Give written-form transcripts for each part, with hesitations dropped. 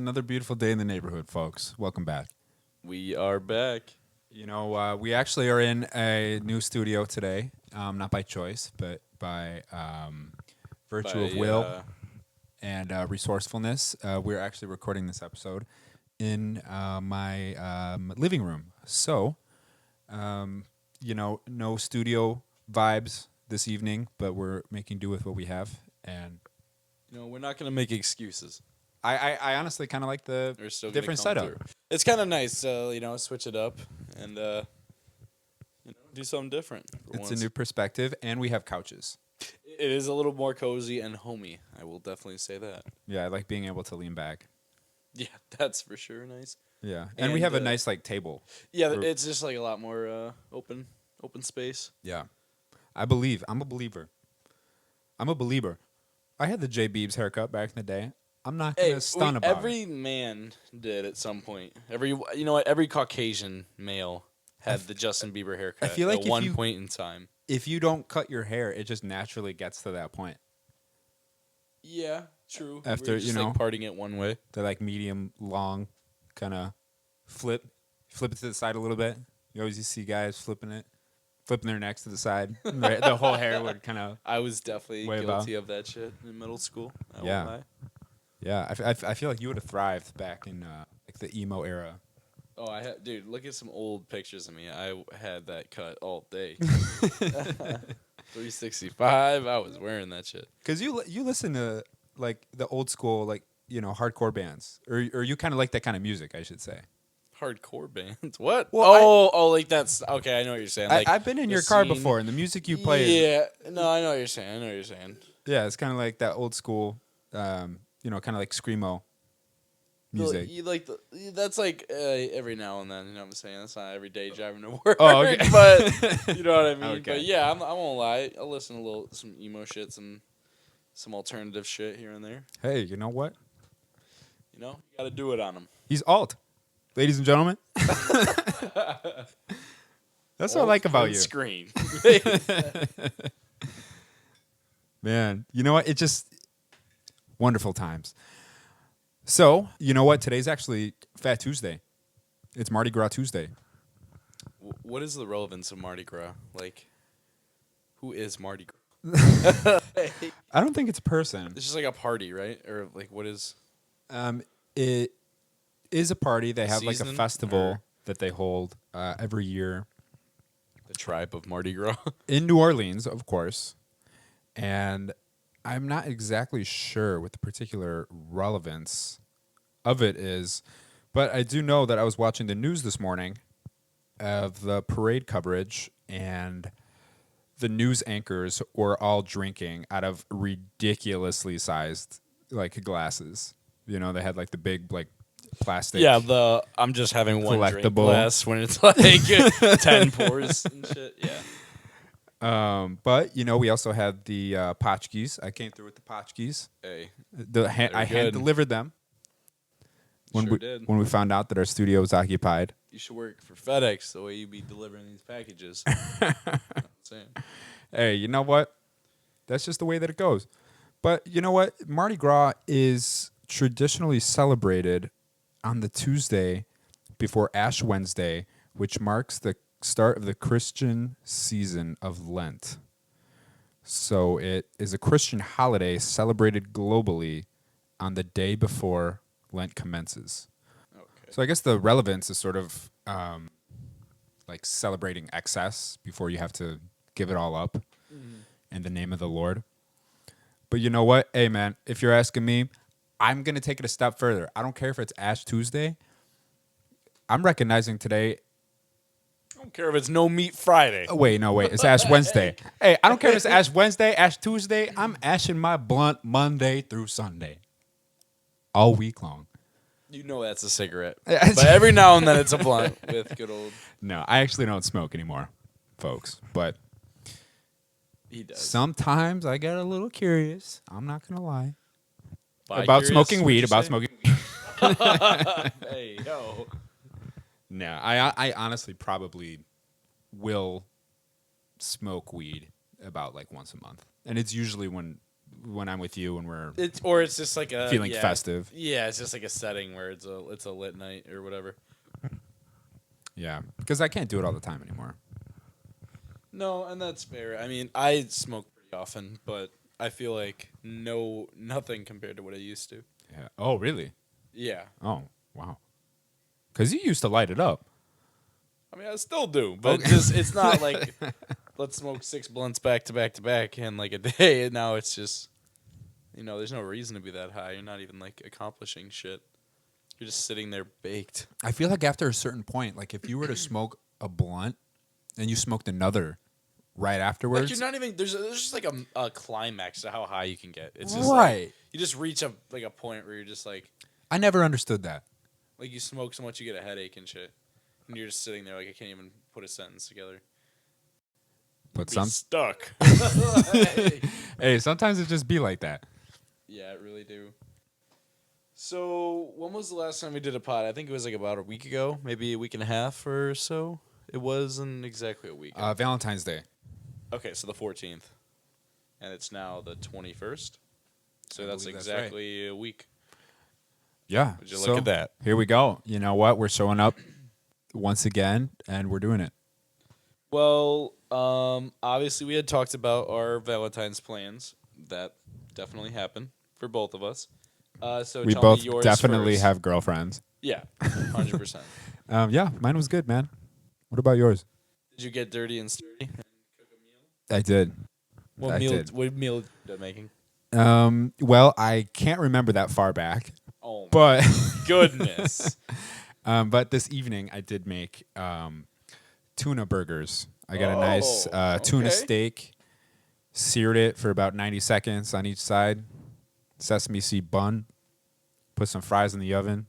another beautiful day in the neighborhood, folks. Welcome back. We are back. We actually are in a new studio today, not by choice, but by virtue of will and resourcefulness. We're actually recording this episode in my living room. So, no studio vibes this evening, but we're making do with what we have. And we're not going to make excuses. I honestly kind of like the We're still different gonna come setup. through. It's kind of nice, switch it up and do something different. It's a new perspective, and we have couches. It is a little more cozy and homey. I will definitely say that. Yeah, I like being able to lean back. Yeah, that's for sure nice. Yeah, and we have a nice table. Yeah, it's just like a lot more open space. Yeah, I'm a believer. I had the J Beebs haircut back in the day. I'm not gonna stun about every man did at some point. Every Caucasian male had the Justin Bieber haircut. I feel like at one point in time. If you don't cut your hair, it just naturally gets to that point. Yeah, true. After We're just, parting it one way. The medium long, kind of flip it to the side a little bit. You always see guys flipping their necks to the side. The whole hair would kind of. I was definitely guilty of that shit in middle school. I won't lie. Yeah, I feel like you would have thrived back in the emo era. Oh, dude, look at some old pictures of me. I had that cut all day. 365, I was wearing that shit. Cause you listen to the old school hardcore bands, or you kind of like that kind of music, I should say. Hardcore bands? What? Well, like that's okay. I know what you're saying. I've been in your car before, and the music you play. Yeah, no, I know what you're saying. Yeah, it's kind of like that old school. Kind of like screamo music. That's every now and then. You know what I'm saying? That's not every day driving to work. Oh, okay. But you know what I mean. Okay. But yeah, I won't lie. I'll listen to some emo shit, some alternative shit here and there. Hey, you know what? You got to do it on them. He's alt, ladies and gentlemen. That's what I like about you. Screen. Man, you know what? It just wonderful times. So, you know what? Today's actually Fat Tuesday. It's Mardi Gras Tuesday. What is the relevance of Mardi Gras? Who is Mardi Gras? I don't think it's a person. It's just like a party, right? Or what is? It is a party. They have a Season, festival that they hold every year. The tribe of Mardi Gras. In New Orleans, of course. And I'm not exactly sure what the particular relevance of it is, but I do know that I was watching the news this morning of the parade coverage, and the news anchors were all drinking out of ridiculously sized glasses. They had the big plastic. Yeah, I'm just having one drink collectible glass when it's 10 pours and shit. Yeah. But we also had the potchkis. I came through with the potchkis. Hey, I hand delivered them when we found out that our studio was occupied. You should work for FedEx the way you be delivering these packages. You know what I'm saying? Hey, you know what? That's just the way that it goes. But you know what? Mardi Gras is traditionally celebrated on the Tuesday before Ash Wednesday, which marks the start of the Christian season of Lent. So it is a Christian holiday celebrated globally on the day before Lent commences. Okay. So I guess the relevance is sort of celebrating excess before you have to give it all up in the name of the Lord. But you know what? Hey, man, if you're asking me, I'm going to take it a step further. I don't care if it's Ash Tuesday. I'm recognizing today. I don't care if it's No Meat Friday. Oh, wait. It's Ash Wednesday. Hey, I don't care if it's Ash Wednesday, Ash Tuesday. I'm ashing my blunt Monday through Sunday. All week long. You know that's a cigarette. But every now and then it's a blunt with good old... No, I actually don't smoke anymore, folks. But he does. Sometimes I get a little curious. I'm not going to lie. About smoking weed. Hey, yo. No, I honestly probably will smoke weed about once a month. And it's usually when when I'm with you and we're It's just like a feeling festive. Yeah, it's just like a setting where it's a lit night or whatever. Yeah, because I can't do it all the time anymore. No, and that's fair. I mean, I smoke pretty often, but I feel like nothing compared to what I used to. Yeah. Oh, really? Yeah. Oh, wow. Because you used to light it up. I mean, I still do, but Okay. just it's not like let's smoke 6 blunts back to back to back in like a day. Now it's just there's no reason to be that high. You're not even like accomplishing shit. You're just sitting there baked. I feel like after a certain point, like if you were to smoke a blunt and you smoked another right afterwards, Like you're not even there's just like a climax to how high you can get. It's just right. like you just reach a point where you're just like I never understood that. you smoke so much you get a headache and shit. And you're just sitting there like I can't even put a sentence together. But Be stuck. hey, sometimes it just be like that. Yeah, it really do. So, when was the last time we did a pod? I think it was like about a week ago, maybe a week and a half or so. It wasn't exactly a week. Valentine's Day. Okay, so the 14th. And it's now the 21st. So I that's believe that's exactly a week. Yeah. Would you look at that? Here we go. You know what? We're showing up once again, and we're doing it. Well, obviously we had talked about our Valentine's plans. That definitely happened for both of us. So We tell both me yours definitely first. have girlfriends. Yeah, 100%. Yeah, mine was good, man. What about yours? Did you get dirty and sturdy? I did. What I meal? did. What meal did you making? Well, I can't remember that far back, Oh, but goodness. but this evening I did make tuna burgers. I got a nice tuna okay. steak, seared it for about 90 seconds on each side, sesame seed bun, put some fries in the oven,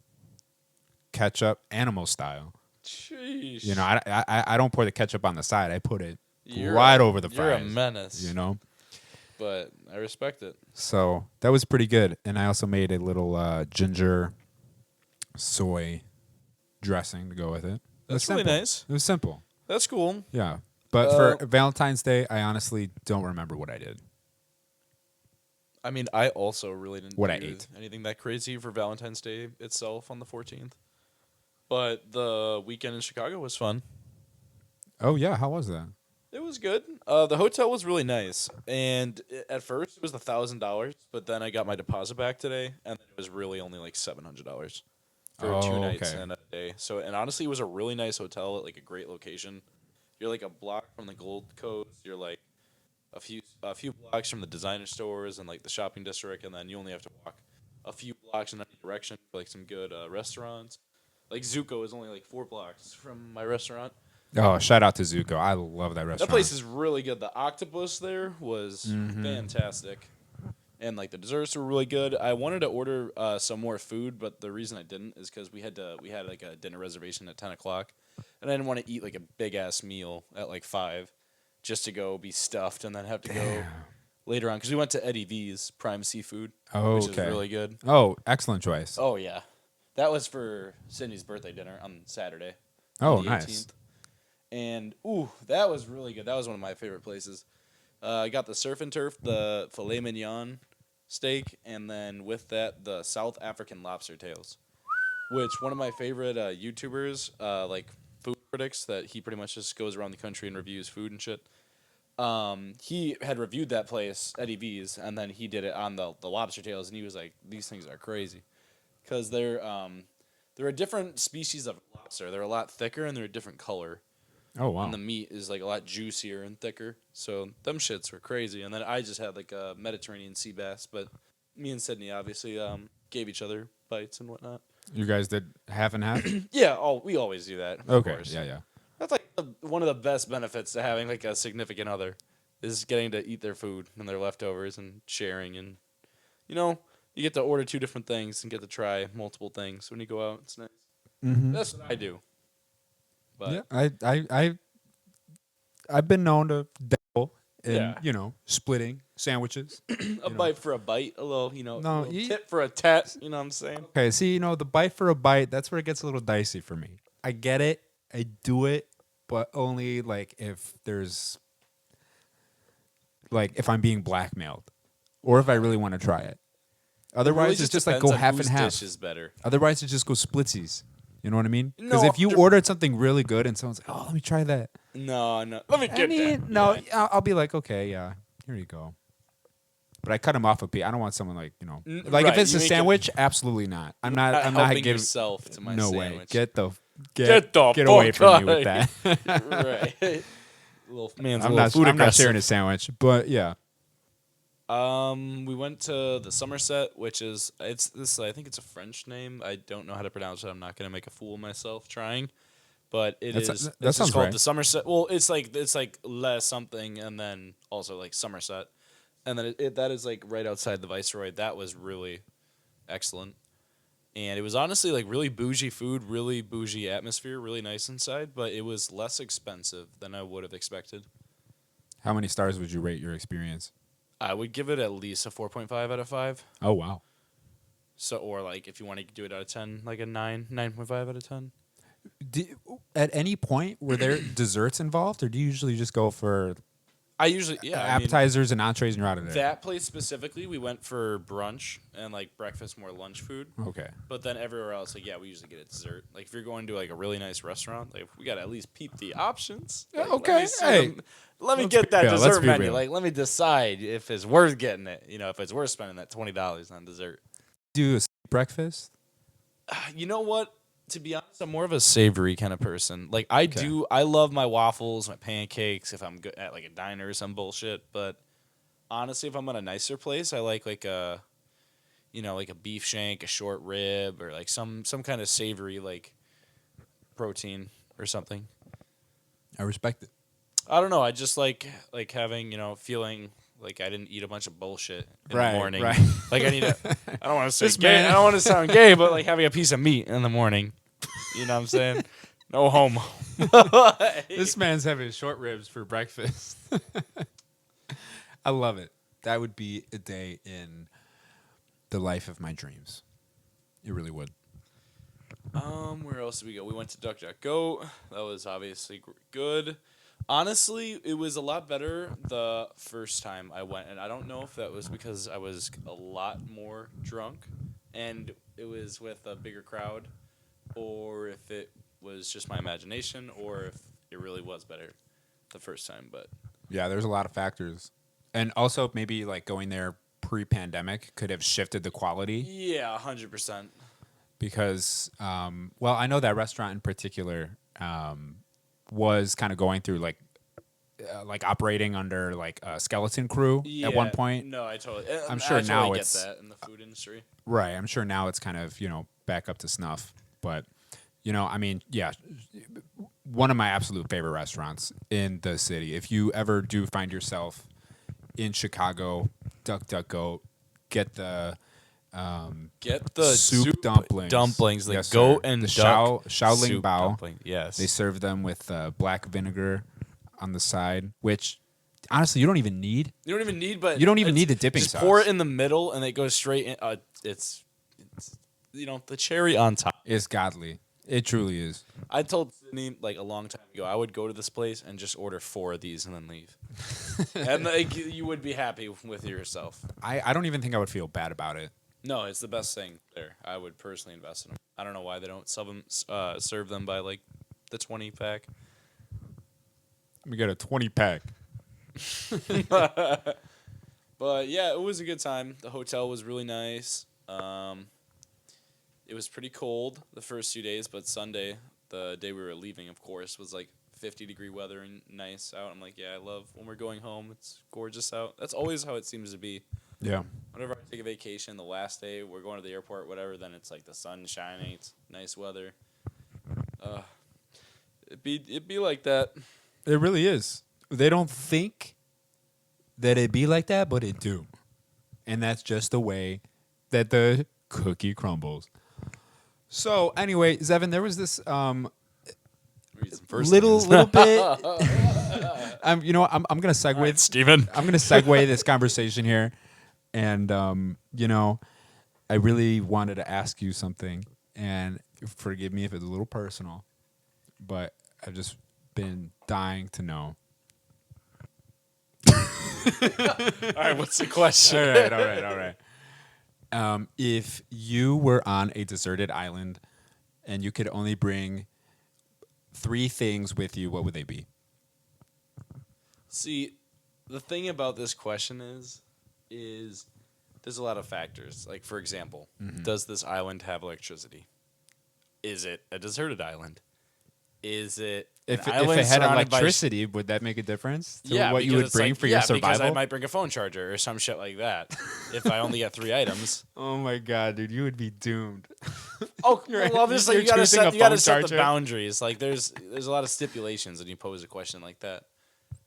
ketchup, animal style. Sheesh. You know, I don't pour the ketchup on the side. I put it You're over the fries. You're a menace. You know? But I respect it. So that was pretty good. And I also made a little ginger soy dressing to go with it. It was That's really simple. nice. It was simple. That's cool. Yeah. But for Valentine's Day, I honestly don't remember what I did. I mean, I also really didn't What I do ate. anything that crazy for Valentine's Day itself on the 14th. But the weekend in Chicago was fun. Oh, yeah. How was that? It was good. The hotel was really nice, and at first it was $1,000, but then I got my deposit back today, and it was really only like $700 for 2 nights okay. and a day. So, and honestly, it was a really nice hotel at like a great location. You're like a block from the Gold Coast. You're like a few blocks from the designer stores and like the shopping district, and then you only have to walk a few blocks in any direction for like some good restaurants. Like Zuko is only like 4 blocks from my restaurant. Oh, shout out to Zuko. I love that restaurant. That place is really good. The octopus there was Mm-hmm. fantastic. And like the desserts were really good. I wanted to order some more food, but the reason I didn't is because we had like a dinner reservation at 10 o'clock, and I didn't want to eat like a big ass meal at like 5, just to go be stuffed and then have to go later on because we went to Eddie V's Prime Seafood, which is Okay. really good. Oh, excellent choice. Oh yeah, that was for Sydney's birthday dinner on Saturday. Oh, on the nice. 18th. And ooh, that was really good. That was one of my favorite places. I got the surf and turf, the filet mignon steak, and then with that the South African lobster tails, which one of my favorite YouTubers, like food critics, that he pretty much just goes around the country and reviews food and shit. He had reviewed that place, Eddie V's, and then he did it on the lobster tails, and he was like, "These things are crazy, because they're a different species of lobster. They're a lot thicker and they're a different color." Oh, wow. And the meat is like a lot juicier and thicker. So them shits were crazy. And then I just had like a Mediterranean sea bass, but me and Sydney obviously gave each other bites and whatnot. You guys did half and half? Yeah, we always do that. Of Okay. course. Yeah. That's like one of the best benefits to having like a significant other is getting to eat their food and their leftovers and sharing, and you get to order 2 different things and get to try multiple things when you go out. It's nice. Mm-hmm. That's what I do. But Yeah, I've been known to dabble in, Yeah. splitting sandwiches. a bite for a bite, a little, No, a little tit for a tat, you know what I'm saying? Okay, see, the bite for a bite, that's where it gets a little dicey for me. I get it. I do it, but only if there's if I'm being blackmailed or if I really want to try it. Otherwise, really it's just just like depends go on half whose and half. dish is better. Otherwise, it just goes splitsies. You know what I mean? Because No, if you ordered something really good and someone's like, "Oh, let me try that," no. Let me I get mean, that. no, Yeah. I'll be like, "Okay, yeah, here you go." But I cut them off a piece. I don't want someone like like if Right, it's you a ain't gonna- sandwich, absolutely not. I'm You're not. not I'm not helping giving. yourself to my No way. sandwich. Get Get the get away fuck from me with outta that. Right. Little man's a I'm little not. food I'm not aggressive. sharing a sandwich. But yeah. We went to the Somerset, which is it's this. I think it's a French name. I don't know how to pronounce it. I'm not gonna make a fool of myself trying, but it That's, is. that It's just sounds called right. the Somerset. Well, it's like less something, and then also like Somerset, and then that is like right outside the Viceroy. That was really excellent, and it was honestly like really bougie food, really bougie atmosphere, really nice inside, but it was less expensive than I would have expected. How many stars would you rate your experience? I would give it at least a 4.5 out of 5. Oh wow. So, or like if you want to do it out of 10, like a 9.5 out of 10. At any point were there desserts involved, or do you usually just go for I usually, yeah, I mean, appetizers and entrees and you're out of there? that place specifically, we went for brunch and like breakfast, more lunch food. Okay. But then everywhere else, like, yeah, we usually get a dessert. Like, if you're going to like a really nice restaurant, like, we got to at least peep the options. Yeah, Like, okay, Let me, see hey, let me let's get be that real, let's dessert be menu. real. Like, let me decide if it's worth getting it. You know, if it's worth spending that $20 on dessert. Do a breakfast? You know what? To be honest, I'm more of a savory kind of person. Like I love my waffles, my pancakes. If I'm at like a diner or some bullshit, but honestly, if I'm at a nicer place, I like a, like a beef shank, a short rib, or like some kind of savory like protein or something. I respect it. I don't know. I just like having feeling like I didn't eat a bunch of bullshit in the morning. Right. Like I need to. I don't want to say This gay. man- I don't want to sound gay, but like having a piece of meat in the morning. You know what I'm saying? No homo. This man's having short ribs for breakfast. I love it. That would be a day in the life of my dreams. It really would. Where else did we go? We went to Duck Duck Goat. That was obviously good. Honestly, it was a lot better the first time I went, and I don't know if that was because I was a lot more drunk, and it was with a bigger crowd, or if it was just my imagination, or if it really was better the first time. But Yeah, there's a lot of factors. And also maybe like going there pre-pandemic could have shifted the quality yeah, 100%. because, well, I know that restaurant in particular was kind of going through like operating under like a skeleton crew at one point. No, I totally. I'm sure I totally now get it's- that in the food industry. Right. I'm sure now it's kind of, back up to snuff. But, I mean, yeah, one of my absolute favorite restaurants in the city. If you ever do find yourself in Chicago, Duck Duck Goat, get the Get the soup dumplings. Dumplings, the Yes, goat sir. and the duck Shaoling soup Bao. dumpling. Yes. They serve them with black vinegar on the side, which honestly you don't even need. You don't even need, but You don't even it's- need the dipping just sauce. pour it in the middle, and it goes straight in. It's the cherry on top. It's godly. It truly is. I told Sydney like a long time ago I would go to this place and just order 4 of these and then leave, and like you would be happy with yourself. I don't even think I would feel bad about it. No, it's the best thing there. I would personally invest in them. I don't know why they don't serve them by like the 20 pack. We got a 20-pack. But yeah, it was a good time. The hotel was really nice. It was pretty cold the first few days, but Sunday, the day we were leaving, of course, was like 50-degree weather and nice out. I'm like, yeah, I love when we're going home. It's gorgeous out. That's always how it seems to be. Yeah. Whenever I take a vacation, the last day we're going to the airport, whatever, then it's like the sun shining, it's nice weather. It'd be like that. It really is. They don't think that it be like that, but it do. And that's just the way that the cookie crumbles. So anyway, Zevin, there was this Read some first little names. bit. I'm gonna segue. All right, Steven. I'm gonna segue this conversation here, and I really wanted to ask you something, and forgive me if it's a little personal, but I've just been dying to know. All right, what's the question? all right. If you were on a deserted island and you could only bring 3 things with you, what would they be? See, the thing about this question is there's a lot of factors. Like, for example, does this island have electricity? Is it a deserted island? Is it If an it island had surrounded by electricity, would that make a difference to what you because would it's bring like- for your because I survival? might bring a phone charger or some shit like that. If I only get 3 items. Oh my god, dude, you would be doomed. Oh, You're- well, obviously you're you gotta choosing a set you gotta phone set the charger? boundaries. Like there's a lot of stipulations when you pose a question like that.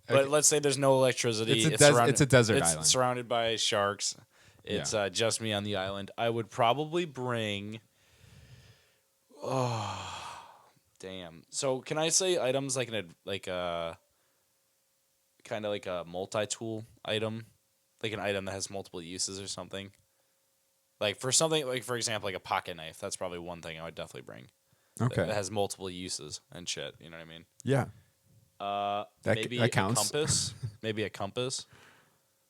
But Okay. let's say there's no electricity. It's a desert it's island. surrounded by sharks. It's Yeah. just me on the island. I would probably bring. Oh, damn. So can I say items like a kind of like a multi-tool item, like an item that has multiple uses or something? Like for something like for example like a pocket knife. That's probably one thing I would definitely bring. Okay. That has multiple uses and shit. You know what I mean? Yeah. That- Maybe that counts. a compass. Maybe a compass.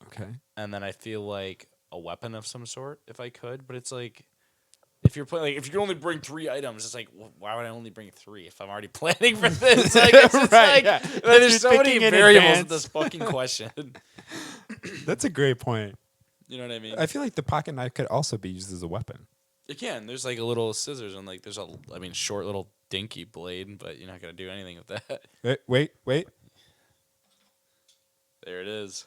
Okay. And then I feel like a weapon of some sort if I could. But it's like if you're playing, like, if you can only bring 3 items, it's like why would I only bring 3 if I'm already planning for this? Like, it's just Right, like yeah. there's You're so many thinking in variables in advance. this fucking question. That's a great point. You know what I mean? I feel like the pocket knife could also be used as a weapon. You can. There's like a little scissors and like there's short little dinky blade, but you're not gonna do anything with that. Wait. There it is.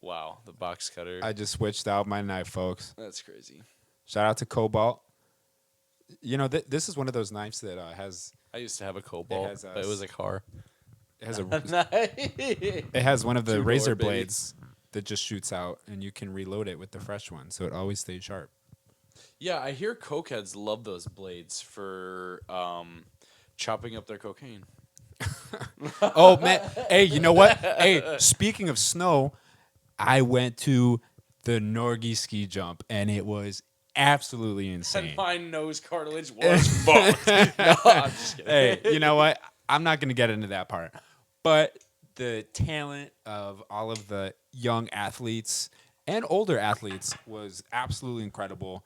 Wow, the box cutter. I just switched out my knife, folks. That's crazy. Shout out to Cobalt. You know, this is one of those knives that has I used to have a Cobalt, has, but it was a car. it has a Nice. it has one of the Two-door, razor baby. blades that just shoots out, and you can reload it with the fresh one, so it always stays sharp. Yeah, I hear cokeheads love those blades for chopping up their cocaine. Oh man, hey, you know what? Hey, speaking of snow, I went to the Norge ski jump, and it was absolutely insane. And my nose cartilage was fucked. No, I'm just kidding. Hey, you know what? I'm not going to get into that part. But the talent of all of the young athletes and older athletes was absolutely incredible.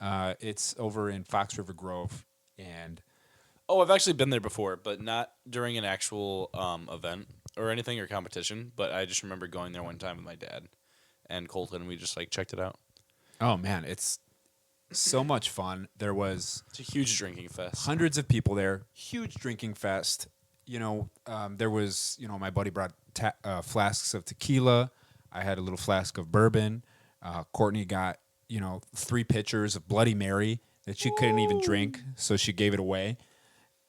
It's over in Fox River Grove. And Oh, I've actually been there before, but not during an actual event or anything or competition. But I just remember going there one time with my dad and Colton, and we just like checked it out. oh, man, it's so much fun. There was It's a huge drinking fest. hundreds of people there, huge drinking fest. You know, there was, my buddy brought flasks of tequila. I had a little flask of bourbon. Courtney got, 3 pitchers of Bloody Mary that she couldn't even drink, so she gave it away.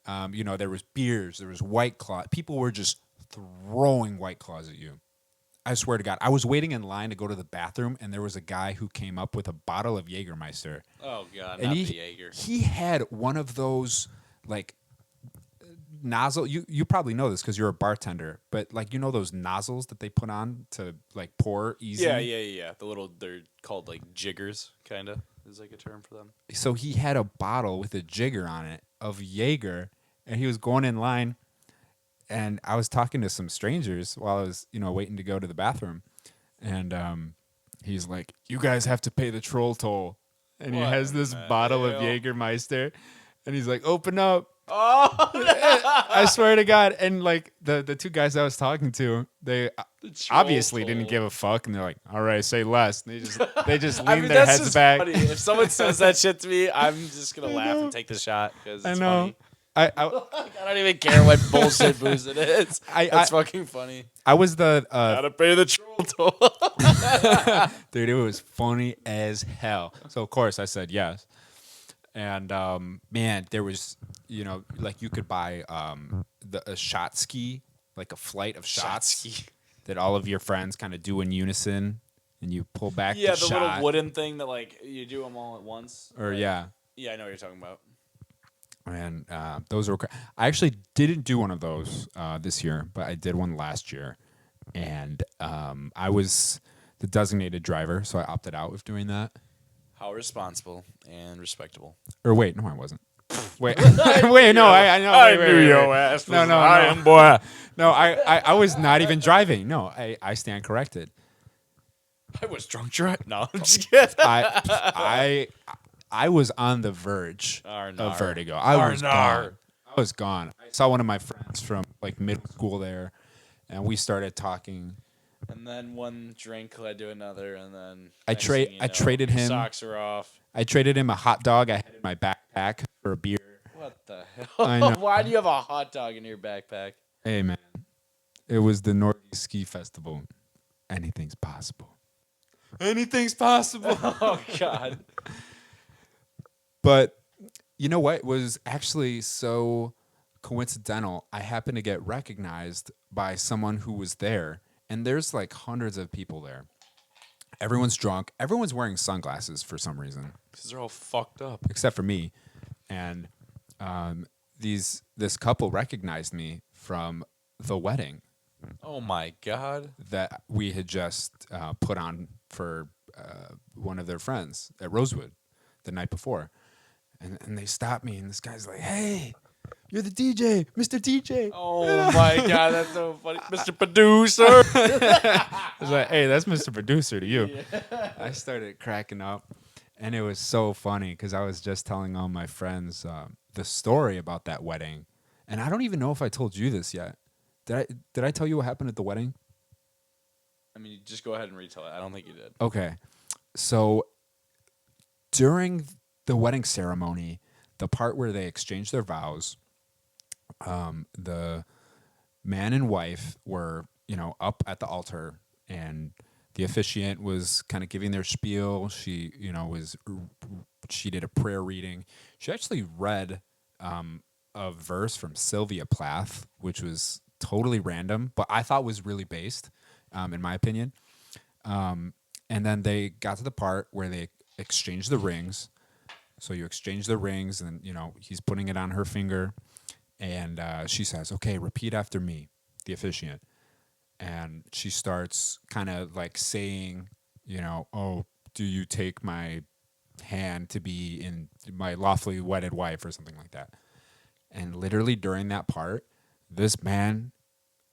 There was beers, there was White Claw. People were just throwing White Claws at you. I swear to God. I was waiting in line to go to the bathroom, and there was a guy who came up with a bottle of Jägermeister. Oh god, And not he, the Jaeger. he had one of those, like, nozzle. You probably know this because you're a bartender, but, like, those nozzles that they put on to, like, pour easy? Yeah. They're called like jiggers, kind of is like a term for them. So he had a bottle with a jigger on it of Jaeger, and he was going in line, and I was talking to some strangers while I was, waiting to go to the bathroom, and he's like, "You guys have to pay the troll toll," and he What has in this the bottle of hell? Jägermeister, and he's like, "Open up." Oh, I swear to God. And like the 2 guys I was talking to, they obviously didn't give a fuck, and they're like, "All right, say less." And they just leaned their that's heads just back. funny. If someone says that shit to me, I'm just gonna laugh know. and take the shot because I it's know. funny. I I don't even care what bullshit booze it is. That's fucking funny. I was the Gotta pay the troll toll. dude. It was funny as hell. So of course I said yes. And man, there was like you could buy a shot ski, like a flight of shots that all of your friends kind of do in unison, and you pull back Yeah, the the shot. little wooden thing that like you do them all at once. Or Like, yeah. Yeah, I know what you're talking about. And those were. I actually didn't do one of those this year, but I did one last year, and I was the designated driver, so I opted out of doing that. How responsible and respectable. Or wait, no, I wasn't. Wait, wait, no, I know. I wait, knew wait, your wait. ass was No, lying, boy. No, I was not even driving. No, I stand corrected. I was drunk driving. No, I'm just kidding. I was on the verge Arnar. of vertigo. I was Arnar. gone. I was gone. I saw one of my friends from like middle school there, and we started talking. And then one drink led to another, and then I traded your him. socks are off. I traded him a hot dog I had in my backpack for a beer. What the I hell? know. Why do you have a hot dog in your backpack? Hey man, it was the Norge Ski Festival. Anything's possible. Anything's possible. Oh God. But you know what was actually so coincidental? I happened to get recognized by someone who was there, and there's like hundreds of people there. Everyone's drunk. Everyone's wearing sunglasses for some reason, Because they're all fucked up. except for me. And this couple recognized me from the wedding Oh my God. that we had just put on for one of their friends at Rosewood the night before. And they stopped me, and this guy's like, "Hey, you're the DJ, Mr. DJ." Oh my God, that's so funny, Mr. Producer. I was like, "Hey, that's Mr. Producer to you." Yeah. I started cracking up, and it was so funny because I was just telling all my friends the story about that wedding, and I don't even know if I told you this yet. Did I tell you what happened at the wedding? I mean, just go ahead and retell it. I don't think you did. Okay, so during the wedding ceremony, the part where they exchanged their vows, the man and wife were, up at the altar, and the officiant was kind of giving their spiel. She, she did a prayer reading. She actually read a verse from Sylvia Plath, which was totally random, but I thought was really based, in my opinion. And then they got to the part where they exchanged the rings. So you exchange the rings, and he's putting it on her finger, and she says, "Okay, repeat after me," the officiant, and she starts kind of like saying, "Oh, do you take my hand to be in my lawfully wedded wife," or something like that. And literally during that part, this man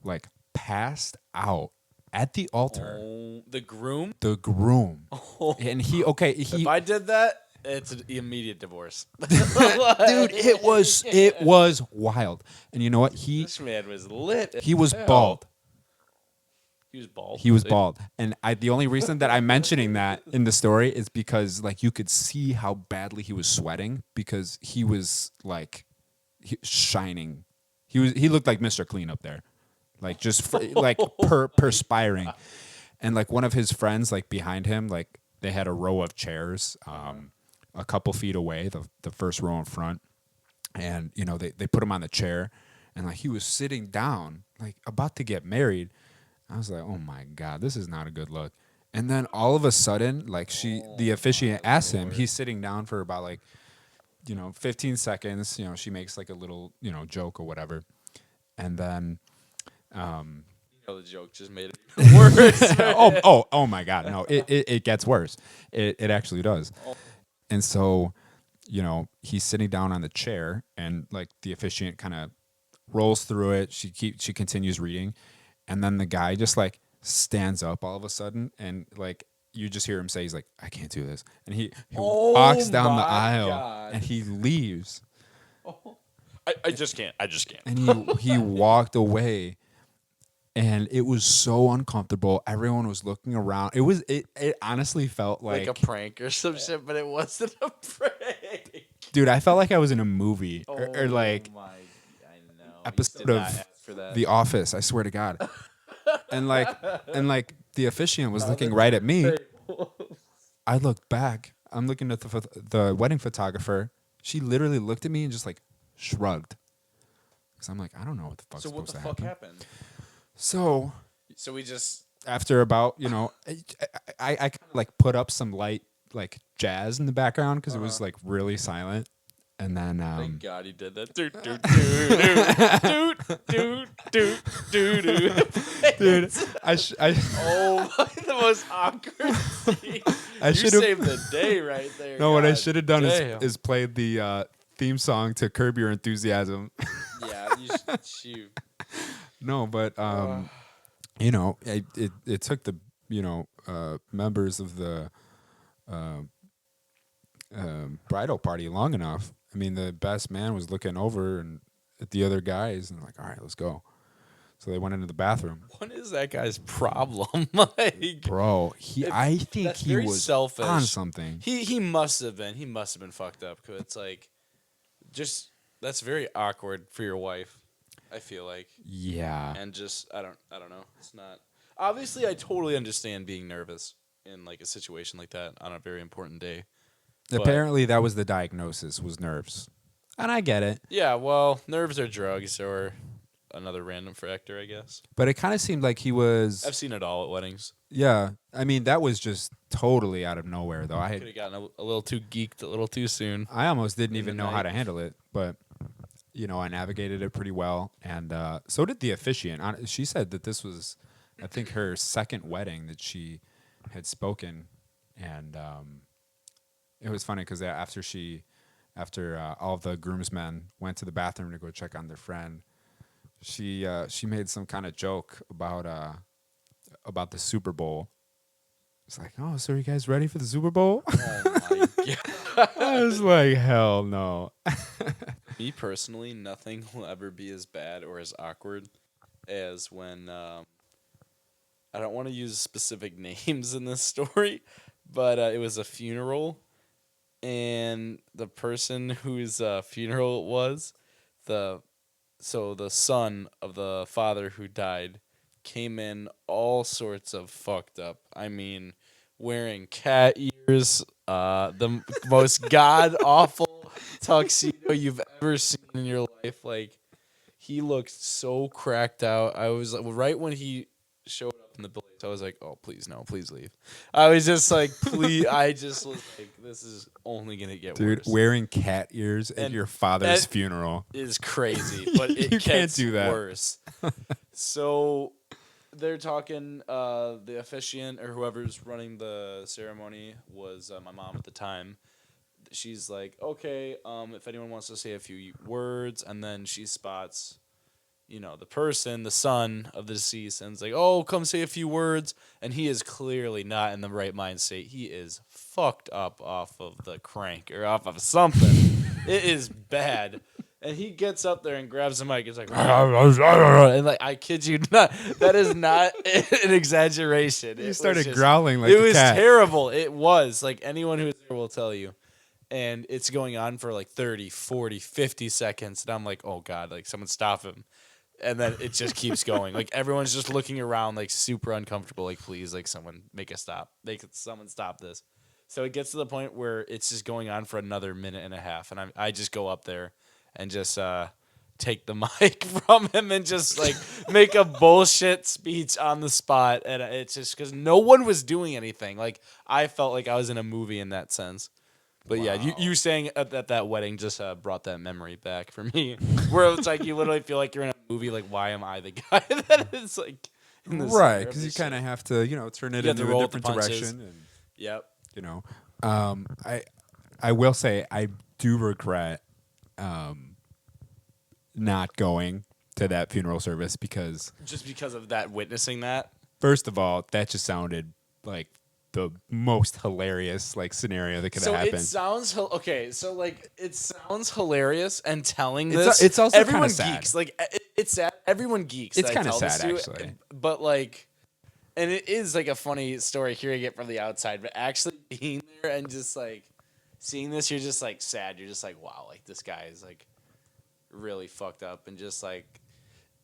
like passed out at the altar. Oh, the groom. The groom, Oh. and he If I did that, it's an immediate divorce. dude, it was wild. And you know what? This man was lit. He was Hell. bald. He was bald. He was bald. And the only reason that I'm mentioning that in the story is because like you could see how badly he was sweating, because he was like shining. He looked like Mr. Clean up there. Like just perspiring. And like one of his friends like behind him, like they had a row of chairs a couple feet away, the first row in front. And, they put him on the chair, and like he was sitting down, like about to get married. I was like, oh my God, this is not a good look. And then all of a sudden, like the officiant asks him, he's sitting down for about like, 15 seconds. She makes like a little, joke or whatever. And then, the joke just made it worse. oh my God. No, it gets worse. It actually does. Oh. And so, he's sitting down on the chair, and like the officiant kind of rolls through it. She continues reading, and then the guy just like stands up all of a sudden, and like you just hear him say, he's like, "I can't do this," and he walks down the aisle. God. And he leaves. Oh, I just can't. And he walked away. And it was so uncomfortable. Everyone was looking around. It honestly felt like a prank or some shit, but it wasn't a prank. Dude, I felt like I was in a movie or like I know. episode of The Office. I swear to God. and like the officiant was looking right at me. I looked back. I'm looking at the wedding photographer. She literally looked at me and just like shrugged. Because I'm like, I don't know what the fuck's supposed to happen. So what the fuck happened? So we just after about I kind of like put up some light like jazz in the background because it was like really silent, and then thank God he did that. Dude, the most awkward scene. You saved the day right there. No, what I should have done is played the theme song to Curb Your Enthusiasm. Yeah, you. No, but it took the members of the bridal party long enough. I mean, the best man was looking over and at the other guys and like, all right, let's go. So they went into the bathroom. What is that guy's problem? Like, Bro, I think that's he very was selfish. on something. He must have been. He must have been fucked up. 'Cause it's like, just that's very awkward for your wife. I feel like, Yeah. and just I don't know. It's not. Obviously, I totally understand being nervous in like a situation like that on a very important day. But Apparently, that was the diagnosis, was nerves. And I get it. yeah, well, nerves are drugs or another random factor, I guess. But it kind of seemed like he I've was, seen it all at weddings. yeah. I mean, that was just totally out of nowhere, though. Could have gotten a little too geeked a little too soon. I almost didn't in even the know how night. to handle it, but I navigated it pretty well, and so did the officiant. She said that this was, I think, her second wedding that she had spoken, and it was funny because after all the groomsmen went to the bathroom to go check on their friend, she made some kind of joke about the Super Bowl. It's like, oh, so are you guys ready for the Super Bowl? Oh my god. I was like, hell no. Me personally, nothing will ever be as bad or as awkward as when I don't want to use specific names in this story, but it was a funeral, and the person whose funeral it was, the son of the father who died came in all sorts of fucked up. I mean, wearing cat ears, the most god awful tuxedo you've ever seen in your life. Like, he looked so cracked out. I was right when he showed up in the place, I was like, oh, please no, please leave. I was just like, please. I just was like, this is only gonna get Dude, worse. wearing cat ears at And your father's that- funeral. Is crazy, but it You gets can't do that. worse. So they're talking. The officiant or whoever's running the ceremony was my mom at the time. She's like, okay, if anyone wants to say a few words, and then she spots, the person, the son of the deceased, and it's like, oh, come say a few words, and he is clearly not in the right mind state. He is fucked up off of the crank or off of something. It is bad. And he gets up there and grabs the mic. It's like, and like, I kid you not, that is not an exaggeration. You It started was just- growling like it a was cat. terrible. It was like anyone who's there will tell you. And it's going on for like 30, 40, 50 seconds. And I'm like, oh God, like someone stop him. And then it just keeps going. Like everyone's just looking around like super uncomfortable. Like, please, like someone make a stop. Someone stop this. So it gets to the point where it's just going on for another minute and a half. And I just go up there and just take the mic from him and just like make a bullshit speech on the spot. And it's just because no one was doing anything. Like I felt like I was in a movie in that sense. But yeah, you saying at that wedding just brought that memory back for me, where it's like you literally feel like you're in a movie. Like, why am I the guy that is like in the Right, center of because you this kind of shit? have to, turn it You have to into a roll with the different punches. direction. And, Yep. I will say I do regret not going to that funeral service because, Just because of that, witnessing that. first of all, that just sounded like the most hilarious scenario that could have So happened. it sounds okay. So like it sounds hilarious and telling It's this. it's also everyone kinda sad. geeks. Like it's sad. Everyone geeks. It's that I kinda tell this sad, to, actually. But like, and it is like a funny story hearing it from the outside. But actually being there and just like seeing this, you're just like sad. You're just like, wow, like this guy is like really fucked up and just like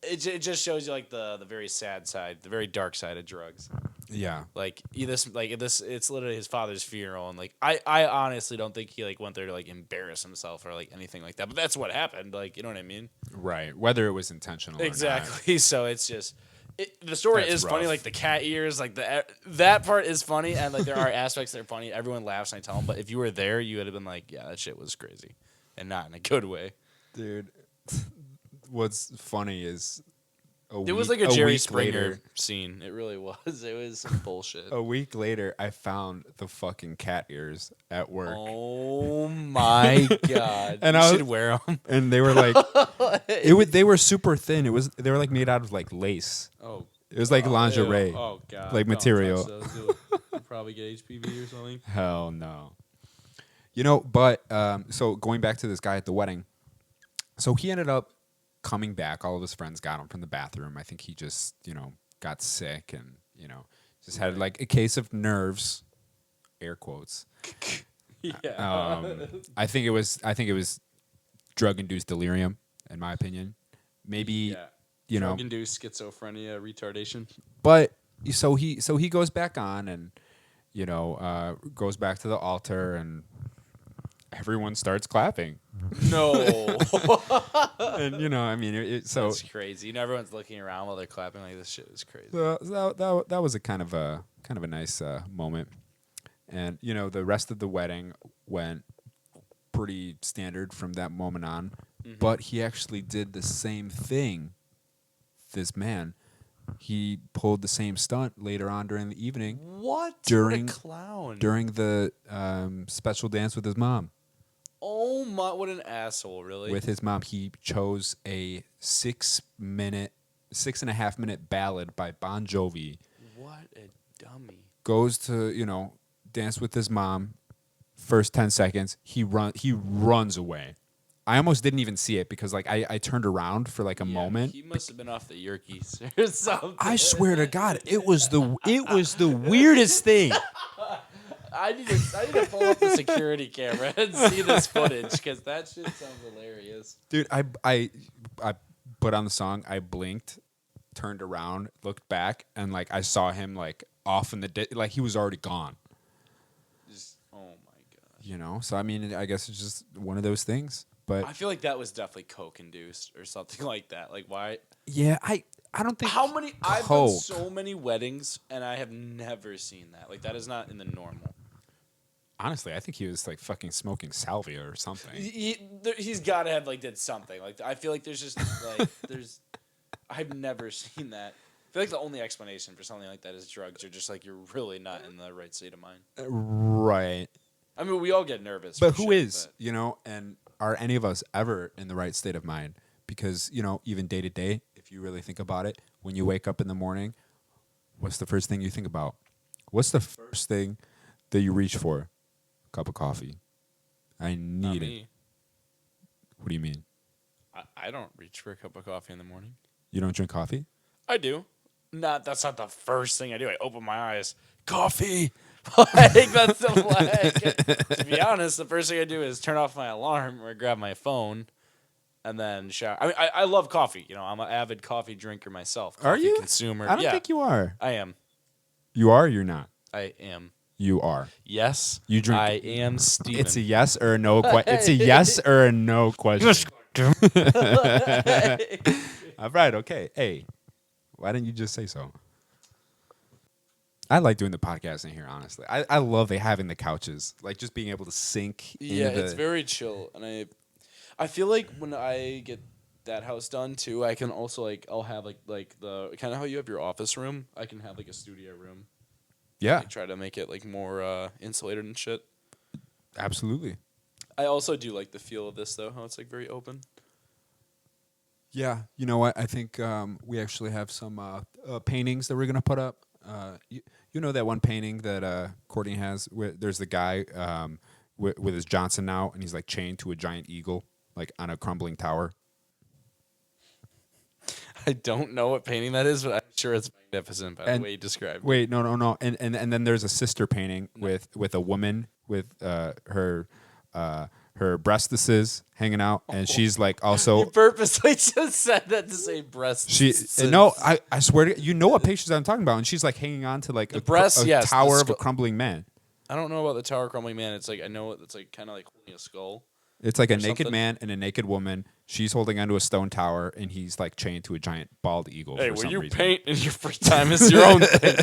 it just shows you like the very sad side, the very dark side of drugs. Yeah. It's literally his father's funeral, and like I honestly don't think he like went there to like embarrass himself or like anything like that. But that's what happened. Like, you know what I mean? Right. Whether it was intentional or Exactly. So it's just the story That's is funny. rough. Like the cat ears, like that part is funny, and like there are aspects that are funny. Everyone laughs and I tell them, but if you were there, you would have been like, yeah, that shit was crazy, and not in a good way. not. Dude, what's funny is It was like a Jerry week Springer later, scene. It really was. It was some bullshit. a week later, I found the fucking cat ears at work. Oh my god! And You I was- should wear them. And they were like, they were super thin. They were like made out of like lace. Oh, It was like lingerie. ew. Oh god! Like Don't material. touch those. You'll probably get HPV or something. Hell no. You know, but so going back to this guy at the wedding, so he ended up coming back. All of his friends got him from the bathroom. I think he just, got sick and, just had like a case of nerves, air quotes. Yeah. I think it was drug-induced delirium, in my opinion. Maybe, Yeah. Drug-induced schizophrenia retardation. but so he goes back on and, goes back to the altar and everyone starts clapping. No. And I mean, so That's crazy. Everyone's looking around while they're clapping like this shit is crazy. that was a kind of a nice moment. And the rest of the wedding went pretty standard from that moment on. Mm-hmm. But he actually did the same thing. This man, he pulled the same stunt later on during the evening. What? During what a clown. during the special dance with his mom. Oh my! What an asshole! Really. With his mom, he chose a 6.5 minute ballad by Bon Jovi. What a dummy. Goes to dance with his mom. First 10 seconds, he runs away. I almost didn't even see it because I turned around for like a moment. He must have been off the Yerkes or something. I swear to God, it was the weirdest thing. I need to pull up the security camera and see this footage because that shit sounds hilarious. Dude, I put on the song, I blinked, turned around, looked back, and like I saw him like off in the like he was already gone. Just oh my god. So I mean, I guess it's just one of those things. But I feel like that was definitely coke induced or something like that. Like why? yeah, I don't think How many? I've done coke. so many weddings and I have never seen that. Like that is not in the normal. Honestly, I think he was like fucking smoking salvia or something. He's got to have like did something. Like I feel like there's just like I've never seen that. I feel like the only explanation for something like that is drugs or just like you're really not in the right state of mind. Right. I mean, we all get nervous. But for who shit, is, and are any of us ever in the right state of mind? Because, even day to day, if you really think about it, when you wake up in the morning, what's the first thing you think about? What's the first thing that you reach for? Cup of coffee. I Not need it. me. What do you mean? I don't reach for a cup of coffee in the morning. You don't drink coffee? I do. That's not the first thing I do. I open my eyes. Coffee. Like that's the like. To be honest, the first thing I do is turn off my alarm or grab my phone, and then shower. I mean, I love coffee. I'm an avid coffee drinker myself. Are Coffee you? consumer? I don't Yeah, think you are. I am. You are or you're not? I am. You are. Yes. You drink. I am Steven. It's a yes or a no question. It's a yes or a no question. All right, okay. Hey, why didn't you just say so? I like doing the podcast in here, honestly. I love having the couches, like just being able to sink. Yeah, into it's very chill, and I feel like when I get that house done too, I can also I'll have like the kind of how you have your office room. I can have like a studio room. Yeah, Try to make it like more insulated and shit. absolutely. I also do like the feel of this though, how it's like very open. Yeah, you know what? I think we actually have some paintings that we're gonna put up. You know that one painting that Courtney has? Where there's the guy with his Johnson now, and he's like chained to a giant eagle, like on a crumbling tower. I don't know what painting that is, but I'm sure it's magnificent by the way you described it. Wait, no, and then there's a sister painting with a woman with her breastises hanging out, and she's like also. You purposely just said that to say breasts. No, I swear to you know what pictures I'm talking about, and she's like hanging on to like The breasts, yes, tower the of a crumbling man. I don't know about the tower crumbling man. It's like I know it's like kind of like holding a skull. It's like a naked something. man and a naked woman. She's holding onto a stone tower, and he's like chained to a giant bald eagle. Hey, for when some you reason. paint in your free time, it's your own thing.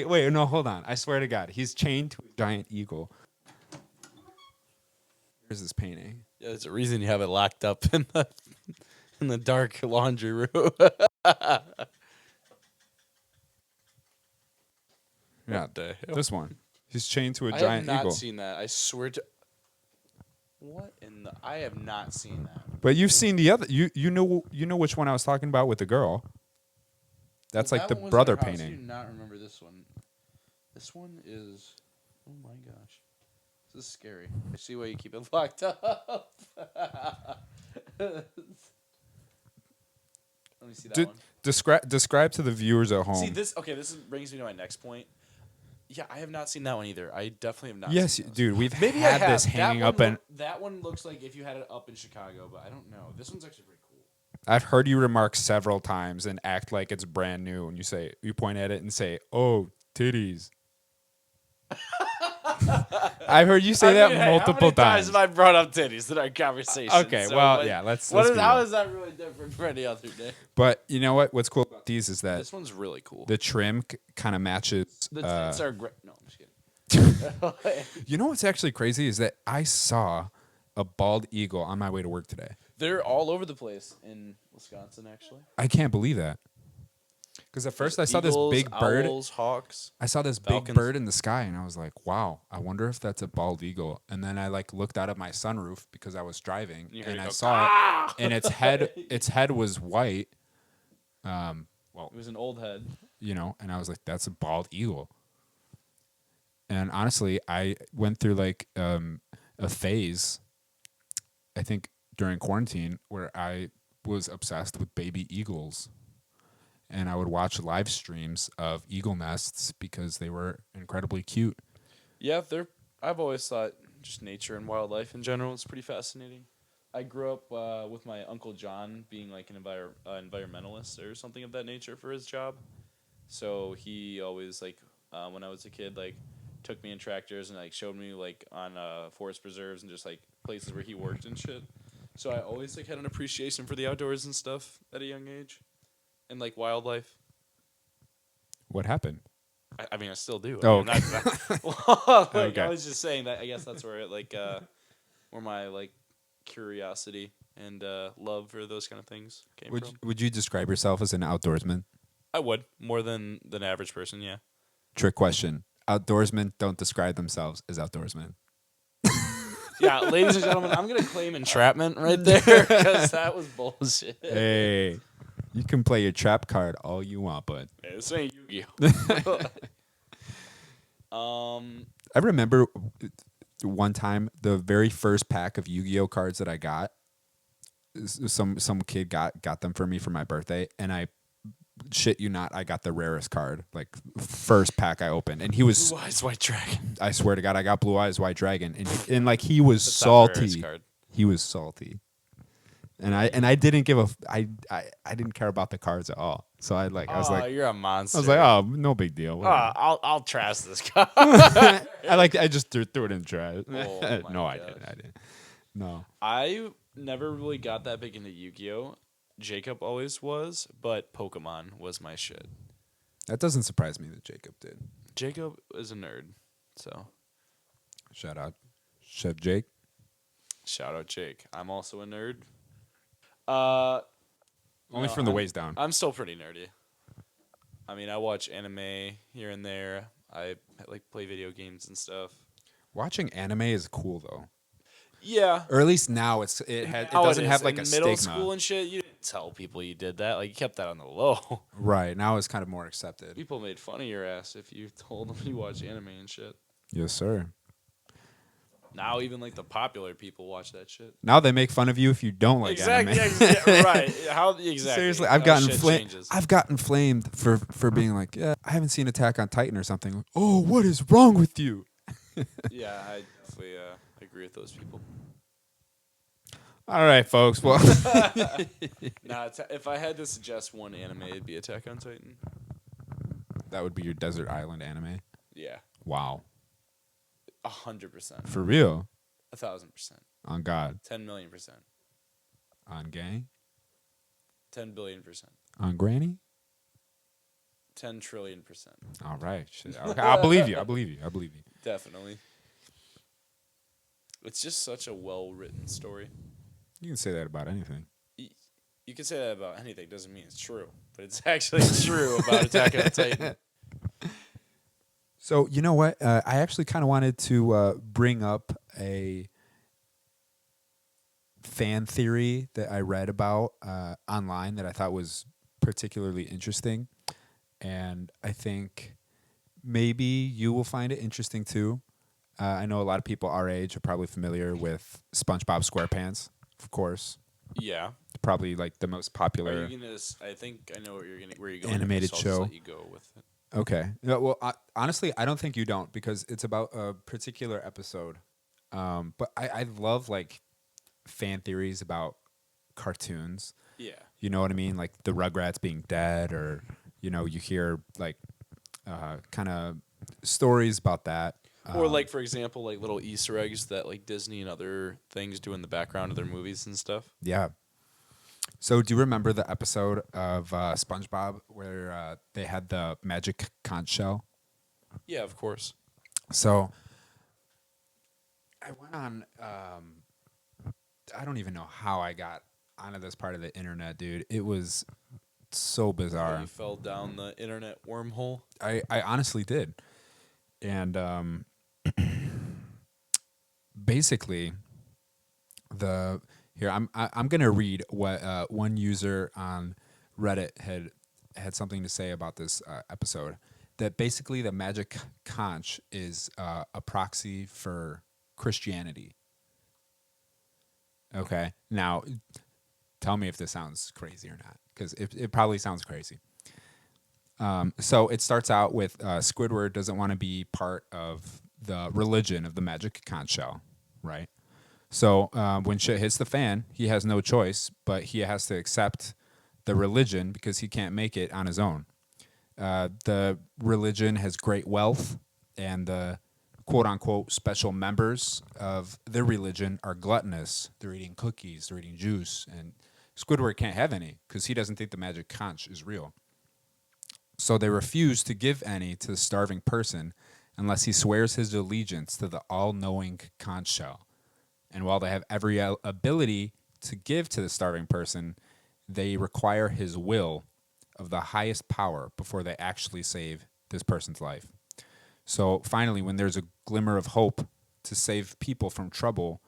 Wait, no, hold on. I swear to God, he's chained to a giant eagle. Here's this painting. Yeah, there's a reason you have it locked up in the in the dark laundry room. Yeah, What the hell? this one. He's chained to a I have giant not eagle. seen that. I swear to. What in the? I have not seen that. But you've seen the other. You know which one I was talking about with the girl. That's Well, like that the one was in brother our house. I do painting. not remember this one. This one is. Oh my gosh, this is scary. I see why you keep it locked up. Let me see that one. Describe to the viewers at home. See this? Okay, brings me to my next point. Yeah, I have not seen that one either. I definitely have not. Yes, seen those. dude, we've Maybe had I have. this hanging up, and That one looks like if you had it up in Chicago, but I don't know. This one's actually pretty cool. I've heard you remark several times and act like it's brand new, and you point at it and say, "Oh, titties." I've heard you say that multiple how many times. have I brought up titties in our conversation? Okay, well, yeah, let's be How real. is that really different from any other day? But you know what? What's cool about these is that This one's really cool. the trim kind of matches. The tits are great. No, I'm just kidding. You know what's actually crazy is that I saw a bald eagle on my way to work today. They're all over the place in Wisconsin, actually. I can't believe that. Because at first I saw Eagles, this big bird. Owls, hawks. I saw this Falcons. big bird in the sky, and I was like, "Wow, I wonder if that's a bald eagle." And then I looked out of my sunroof because I was driving, You heard and it I go, saw "Ah!" it, and its head was white. It was an old head. And I was like, "That's a bald eagle." And honestly, I went through a phase, I think during quarantine, where I was obsessed with baby eagles. And I would watch live streams of eagle nests because they were incredibly cute. Yeah, I've always thought just nature and wildlife in general is pretty fascinating. I grew up with my Uncle John being like an environmentalist or something of that nature for his job. So he always when I was a kid took me in tractors and showed me on forest preserves and just places where he worked and shit. So I always had an appreciation for the outdoors and stuff at a young age. And wildlife. What happened? I mean, I still do. Oh, I mean, okay. I was just saying that. I guess that's where where my curiosity and love for those kind of things came from. Would you describe yourself as an outdoorsman? I would more than average person. Yeah. Trick question. Outdoorsmen don't describe themselves as outdoorsmen. Yeah, ladies and gentlemen, I'm gonna claim entrapment right there because that was bullshit. Hey, you can play your trap card all you want, bud. Hey, this ain't Yu-Gi-Oh. I remember one time the very first pack of Yu-Gi-Oh cards that I got. Some kid got them for me for my birthday, and I shit you not, I got the rarest card, first pack I opened, and he was Blue Eyes White Dragon. I swear to God, I got Blue Eyes White Dragon, and he was That's not the rarest salty. card. He was salty, and I didn't I didn't care about the cards at all. So I was like, you're a monster. I was like, oh, no big deal. whatever. I'll trash this guy. I just threw it in the trash. Oh, my No, I gosh. didn't. No. I never really got that big into Yu-Gi-Oh. Jacob always was, but Pokemon was my shit. That doesn't surprise me that Jacob did. Jacob is a nerd, so Shout out, Chef Jake. shout out Jake. I'm also a nerd. Only from the waist down. I'm still pretty nerdy. I mean, I watch anime here and there. I play video games and stuff. Watching anime is cool though. Yeah. Or at least now it doesn't have in a middle stigma. school and shit. You didn't tell people you did that. You kept that on the low. Right. Now it's kind of more accepted. People made fun of your ass if you told them you watch anime and shit. Yes, sir. Now even the popular people watch that shit. Now they make fun of you if you don't like anime. Yeah, right. How exactly? Seriously, how I've gotten shit flamed. changes. I've gotten flamed for being like, yeah, I haven't seen Attack on Titan or something. Oh, what is wrong with you? Yeah, I definitely agree with those people. All right, folks. Well, If I had to suggest one anime, it'd be Attack on Titan. that would be your desert island anime. Yeah, Wow. 100%, For real. 1,000%, On God. 10,000,000%, On gang. 10,000,000,000%, On granny. 10,000,000,000,000%. All right. Shit. Okay, I'll believe you. Definitely. It's just such a well-written story. You can say that about anything. You can say that about anything. Doesn't mean it's true, but it's actually true about Attack on Titan. So you know what? I actually kind of wanted to bring up a fan theory that I read about online that I thought was particularly interesting, and I think maybe you will find it interesting too. I know a lot of people our age are probably familiar with SpongeBob SquarePants, of course. Yeah. Probably like the most Are popular you gonna? I think I know what you're gonna. Where you're going. animated So I'll just show. let you go with it. Okay. Yeah, well, honestly, I don't think you don't because it's about a particular episode. But I love like fan theories about cartoons. Yeah. You know what I mean? Like the Rugrats being dead, or you hear like kind of stories about that. Or like for example, like little Easter eggs that like Disney and other things do in the background of their movies and stuff. Yeah. So do you remember the episode of SpongeBob where they had the magic conch shell? Yeah, of course. So I went on. I don't even know how I got onto this part of the internet, dude. It was so bizarre. You fell down the internet wormhole. I honestly did, and basically the here I'm gonna read what one user on Reddit had something to say about this episode. That basically the magic conch is a proxy for Christianity. Okay, now tell me if this sounds crazy or not, because it probably sounds crazy. So it starts out with Squidward doesn't want to be part of the religion of the magic conch shell, right? So when shit hits the fan, he has no choice, but he has to accept the religion because he can't make it on his own. The religion has great wealth, and the quote unquote special members of their religion are gluttonous. They're eating cookies, they're eating juice, and Squidward can't have any because he doesn't think the magic conch is real. So they refuse to give any to the starving person unless he swears his allegiance to the all knowing conch shell. And while they have every ability to give to the starving person, they require his will of the highest power before they actually save this person's life. So finally, when there's a glimmer of hope to save people from trouble,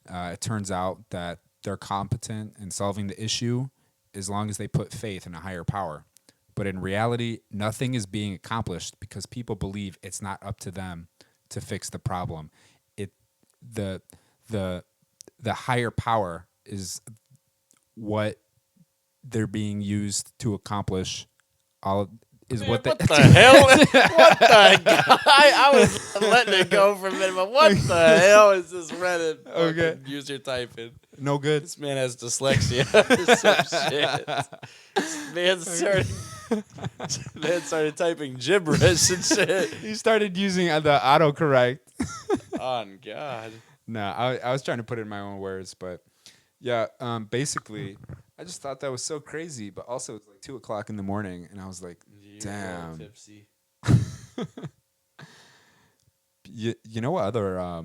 it turns out that they're competent in solving the issue as long as they put faith in a higher power. But in reality, nothing is being accomplished because people believe it's not up to them to fix the problem. It the the higher power is what they're being used to accomplish all is Man, what they what the hell? What the? I was letting it go for a minute, but what the hell is this Reddit Okay. user typing? no good. This man has dyslexia or some shit. Man started typing gibberish and shit. He started using the autocorrect. Oh God. No, I was trying to put it in my own words, but yeah, basically, I just thought that was so crazy. But also, it's like 2:00 in the morning, and I was like, You're damn. tipsy. You know what other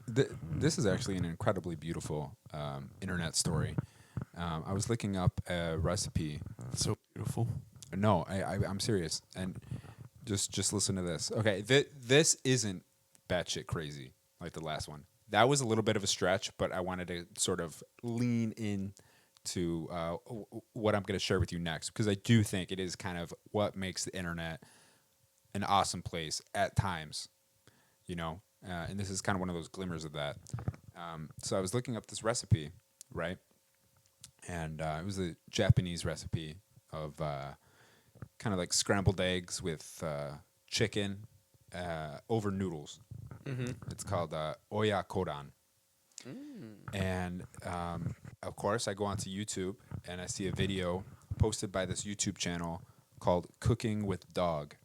this is actually an incredibly beautiful internet story. I was looking up a recipe. So beautiful. No, I'm serious, and just listen to this. Okay, this isn't batshit crazy like the last one. That was a little bit of a stretch, but I wanted to sort of lean in to what I'm going to share with you next, because I do think it is kind of what makes the internet an awesome place at times, and this is kind of one of those glimmers of that. So I was looking up this recipe, right? And it was a Japanese recipe of kind of like scrambled eggs with chicken over noodles. Mm-hmm. It's called oyakodon. And of course, I go onto YouTube and I see a video posted by this YouTube channel called Cooking with Dog.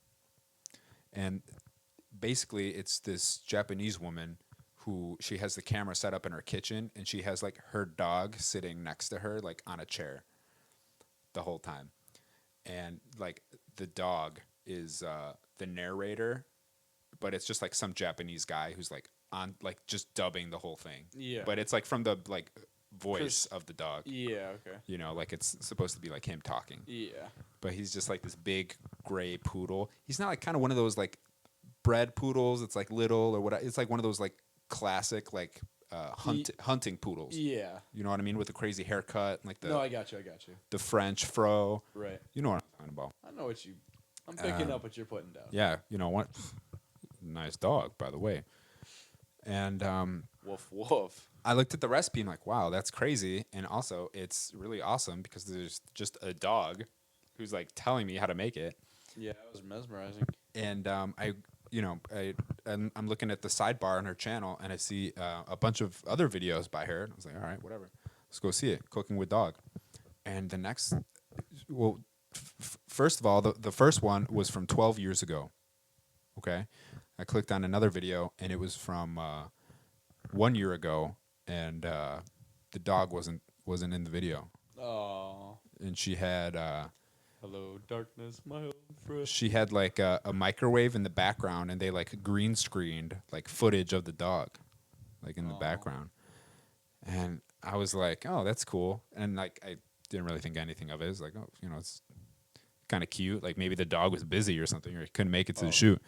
And basically, it's this Japanese woman who she has the camera set up in her kitchen, and she has like her dog sitting next to her, like on a chair the whole time. And like the dog is the narrator, but it's just like some Japanese guy who's like on like just dubbing the whole thing. Yeah. But it's like from the like voice of the dog. Yeah. Okay. You know, like it's supposed to be like him talking. Yeah. But he's just like this big gray poodle. He's not like kind of one of those like bred poodles. It's like little or what. It's like one of those like classic like hunting poodles. Yeah. You know what I mean? With the crazy haircut, like No, I got you. I got you. the French fro. Right. You know what I'm talking about. I know what you. I'm picking up what you're putting down. Yeah, you know what? Nice dog, by the way. And Woof woof. I looked at the recipe and like, wow, that's crazy. And also, it's really awesome because there's just a dog who's like telling me how to make it. Yeah, it was mesmerizing. And I'm looking at the sidebar on her channel and I see a bunch of other videos by her. And I was like, all right, whatever. Let's go see it. Cooking with dog. And the next, well, first of all, the first one was from 12 years ago. Okay. I clicked on another video and it was from 1 year ago, and the dog wasn't in the video. Oh. And she had Hello, darkness, my old friend. she had like a microwave in the background, and they like green screened like footage of the dog, like in the background. And I was like, oh, that's cool. And like I didn't really think anything of it. It's like, oh, you know, it's kind of cute. Like maybe the dog was busy or something, or he couldn't make it to the shoot.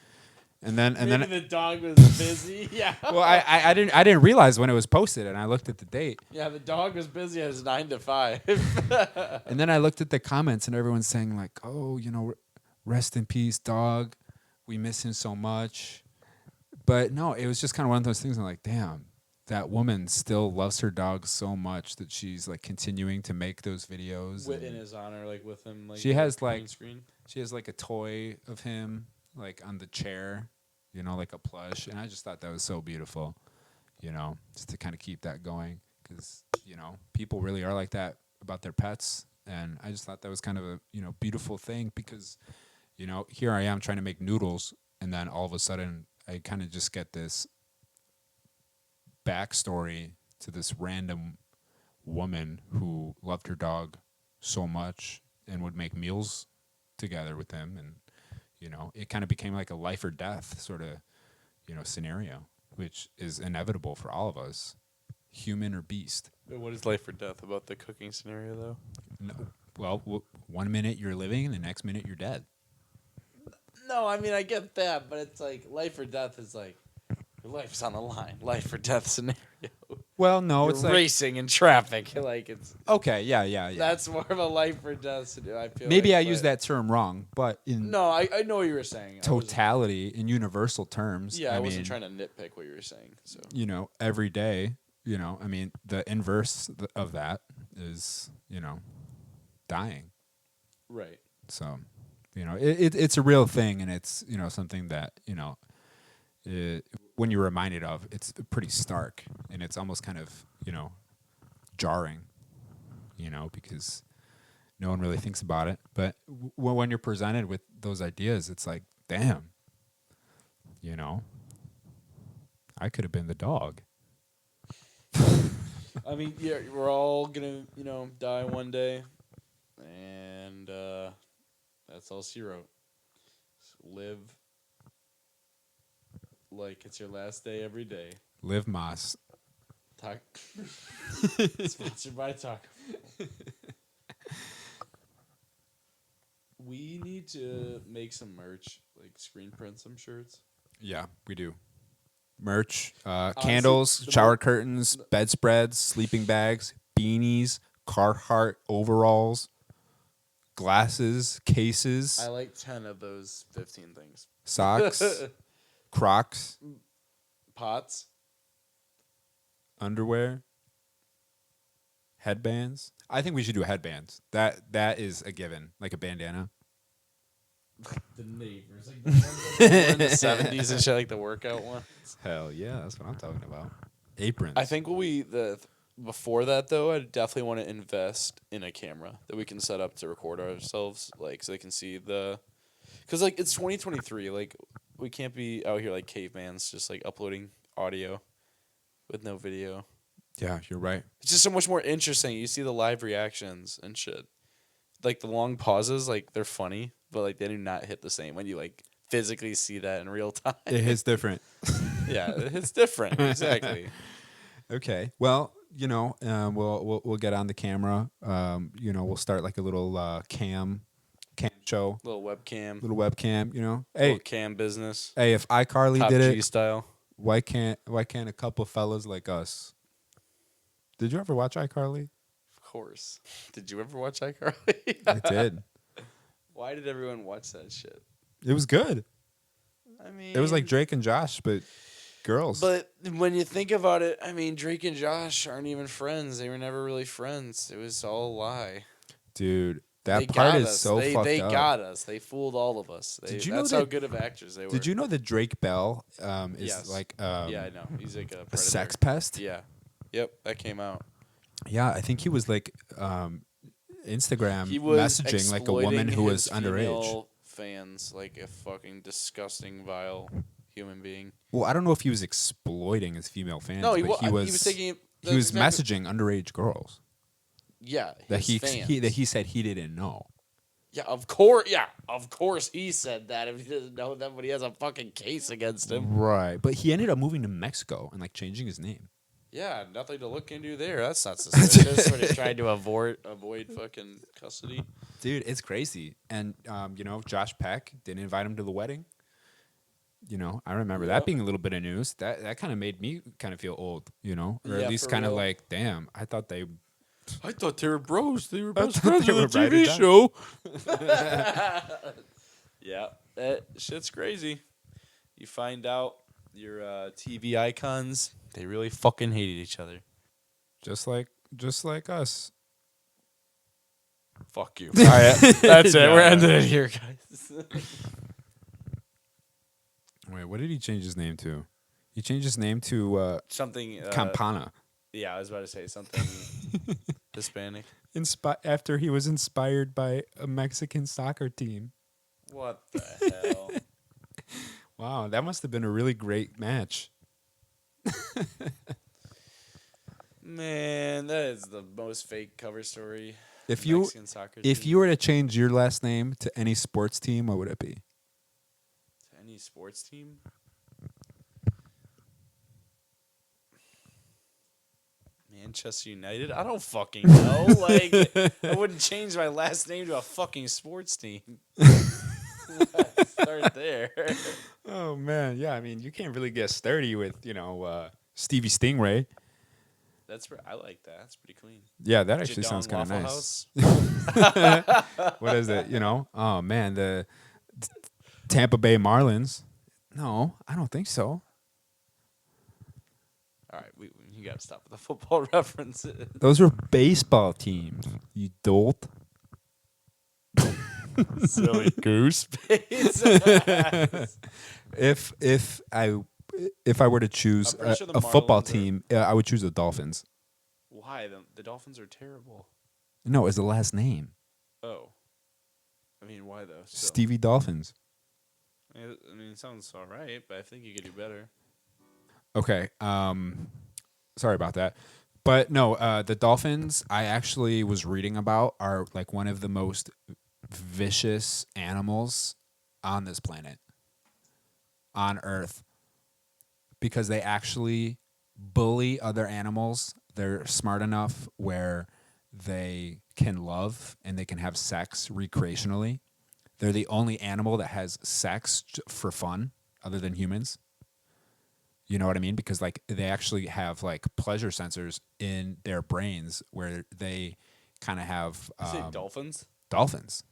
And then Maybe the dog was busy. Yeah. well, I didn't realize when it was posted, and I looked at the date. Yeah, the dog was busy at his 9 to 5. And then I looked at the comments, and everyone's saying like, oh, you know, rest in peace, dog. We miss him so much. But no, it was just kind of one of those things. I'm like, damn, that woman still loves her dog so much that she's like continuing to make those videos. In his honor, like with him, like She has green like screen. she has like a toy of him like on the chair, you know, like a plush, and I just thought that was so beautiful, you know, just to kind of keep that going, because you know people really are like that about their pets, and I just thought that was kind of a beautiful thing, because you know here I am trying to make noodles, and then all of a sudden I kind of just get this backstory to this random woman who loved her dog so much and would make meals together with him, and you know it kind of became like a life or death sort of scenario, which is inevitable for all of us, human or beast. What is life or death about the cooking scenario, though? No, well, 1 minute you're living and the next minute you're dead. No, I mean I get that, but it's like life or death is like your life's on the line. Life or death scenario. Well, no, You're it's like racing in traffic. Like it's okay, yeah. that's more of a life or death scenario. I feel Maybe like, I used that term wrong, but in No, I know what you were saying. totality, in universal terms, I I wasn't mean, trying to nitpick what you were saying. So every day, I mean, the inverse of that is, dying. right. So, it's a real thing, and it's, something that, when you're reminded of, it's pretty stark, and it's almost kind of, jarring, because no one really thinks about it. But when you're presented with those ideas, it's like, damn, I could have been the dog. I mean, yeah, we're all gonna, die one day, and that's all she wrote. So live like it's your last day every day. Live Moss. Sponsored by Taco. We need to make some merch, like screen print some shirts. Yeah, we do. Merch, Honestly, candles, shower curtains, bedspreads, sleeping bags, beanies, Carhartt overalls, glasses, cases, I like 10 of those 15 things. socks, Crocs, Pots. underwear, headbands. I think we should do headbands. That is a given, like a bandana. The neighbors. Like the ones that were in the 70s and shit, like the workout ones. Hell yeah, that's what I'm talking about. Aprons. I think before that though, I definitely want to invest in a camera that we can set up to record ourselves, like so they can see because like it's 2023, like we can't be out here like cavemans just like uploading audio with no video. Yeah, you're right. It's just so much more interesting. You see the live reactions and shit, like the long pauses, like they're funny, but like they do not hit the same when you like physically see that in real time. It hits different. Yeah, it's different. Exactly. Okay. Well, we'll get on the camera. We'll start like a little cam show, Little webcam, little webcam. little Hey, cam business, hey, if iCarly top did G it, style. why can't a couple fellas like us? Did you ever watch iCarly? Of course. Did you ever watch iCarly? I did. Why did everyone watch that shit? It was good. I mean, It was like Drake and Josh, but girls. But when you think about it, I mean, Drake and Josh aren't even friends. They were never really friends. It was all a lie. Dude, that They part got is us. so fucked They up. got us. They fooled all of us. Did you know that's how that- good of actors they were. Did you know that Drake Bell is Yes. like yeah, I know. He's like a predator. a sex pest? Yeah. Yep, that came out. Yeah, I think he was like Instagram He was messaging like a woman who was exploiting his underage. female fans like a fucking disgusting, vile human being. Well, I don't know if he was exploiting his female fans. No, but he was taking. he was messaging underage girls Yeah, that his fans. that he said he didn't know. Yeah, of course. Yeah, of course he said that. If he doesn't know that, but he has a fucking case against him. Right, but he ended up moving to Mexico and like changing his name. Yeah, nothing to look into there. That's not suspicious. When he's trying to avoid fucking custody. Dude, it's crazy. And Josh Peck didn't invite him to the wedding. I remember that Yep. being a little bit of news. That kind of made me kind of feel old, or Yeah, at least for kind of real. like, damn, I thought they. I thought they were bros. They were best best friends friends on on the the TV TV show. Yeah, that shit's crazy. You find out your TV icons, they really fucking hated each other. Just like us. Fuck you. All right, that's it. No, We're no. ending it here, guys. Wait, what did he change his name to? He changed his name to Something. Campana. Yeah, I was about to say something Hispanic. After he was inspired by a Mexican soccer team. What the hell? Wow, that must have been a really great match. Man, that is the most fake cover story. If Mexican soccer if team. you were to change your last name to any sports team, what would it be? Any sports team? Manchester United? I don't fucking know. Like, I wouldn't change my last name to a fucking sports team. Start there. Oh man, yeah. I mean, you can't really get sturdy with Stevie Stingray. I like that. That's pretty clean. Yeah, that actually Jadon sounds kind of Waffle nice. House? What is it? Oh man, the Tampa Bay Marlins. No, I don't think so. All right, you got to stop with the football references. Those were baseball teams. You dolt. Silly goose. If I were to choose I'm pretty sure the a football Marlins are- team, I would choose the Dolphins. Why? The Dolphins are terrible. No, it's the last name. Oh. I mean, why though? Still. Stevie Dolphins. I mean, it sounds all right, but I think you could do better. Okay. Sorry about that. But no, the Dolphins I actually was reading about are like one of the most vicious animals on this planet, on Earth, because they actually bully other animals. They're smart enough where they can love and they can have sex recreationally. They're the only animal that has sex for fun other than humans. You know what I mean? Because like they actually have like pleasure sensors in their brains where they kind of have You say dolphins? dolphins.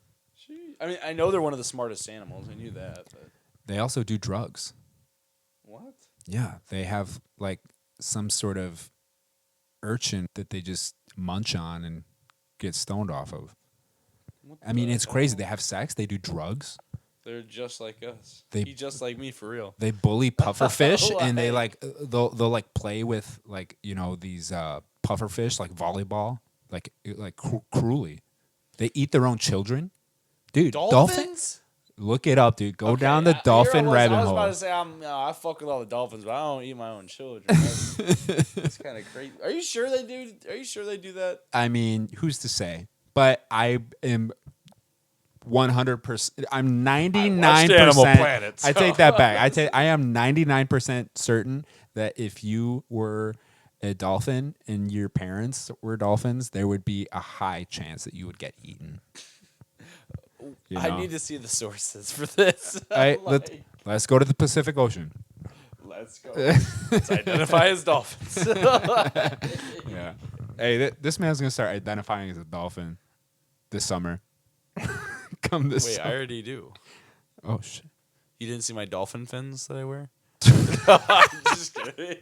I mean, I know they're one of the smartest animals. I knew that, but They also do drugs. what? Yeah, they have like some sort of urchin that they just munch on and get stoned off of. What I mean, the it's crazy. hell? They have sex. They do drugs. They're just like us. They- He's just like me for real. They bully pufferfish, and they Like- like they'll like play with like these pufferfish like volleyball, like cruelly. They eat their own children, dude. Dolphins? Look it up, dude. Go Okay, down the dolphin rabbit I was hole. about to say I fuck with all the dolphins, but I don't eat my own children. That's kind of crazy. Are you sure they do? Are you sure they do that? I mean, who's to say? But I am 100%. I'm 99%. Animal Planet, I take that back. I am 99% certain that if you were a dolphin and your parents were dolphins, there would be a high chance that you would get eaten. You I know? need to see the sources for this. All right, Like, let's go to the Pacific Ocean. let's go. Let's identify as dolphins. Yeah. Hey, this man's gonna start identifying as a dolphin this summer. Come this Wait, summer. I already do. Oh shit. You didn't see my dolphin fins that I wear? I'm just kidding.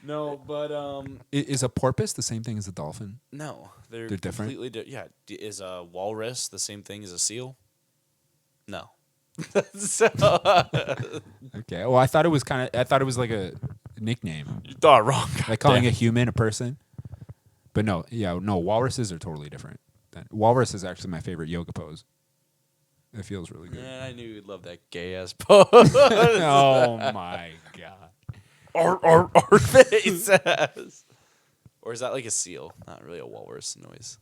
No, but Is a porpoise the same thing as a dolphin? no, they're different? completely yeah, is a walrus the same thing as a seal? No. So, Okay. Well, I thought it was like a nickname, you thought wrong. like calling Damn. a human a person. But no, walruses are totally different. Walrus is actually my favorite yoga pose. It feels really good. Man, I knew you'd love that gay ass pose. Oh my god. Or face ass. Or is that like a seal? Not really a walrus noise.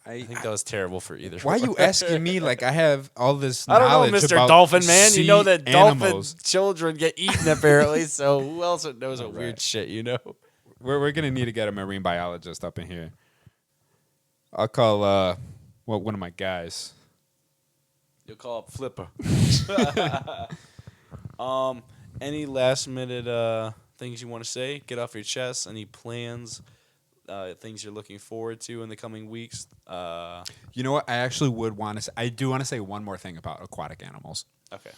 I think that was terrible for either. Why are you asking me like I have all this I don't know, knowledge Mr. about Dolphin Man. You know sea that animals? dolphin children get eaten apparently. So who else knows what weird shit? You know. We're gonna need to get a marine biologist up in here. I'll call one of my guys. You'll call up Flipper. Any last minute things you want to say? Get off your chest. Any plans? Things you're looking forward to in the coming weeks? You know what? I actually would want to. I do want to say one more thing about aquatic animals. Okay.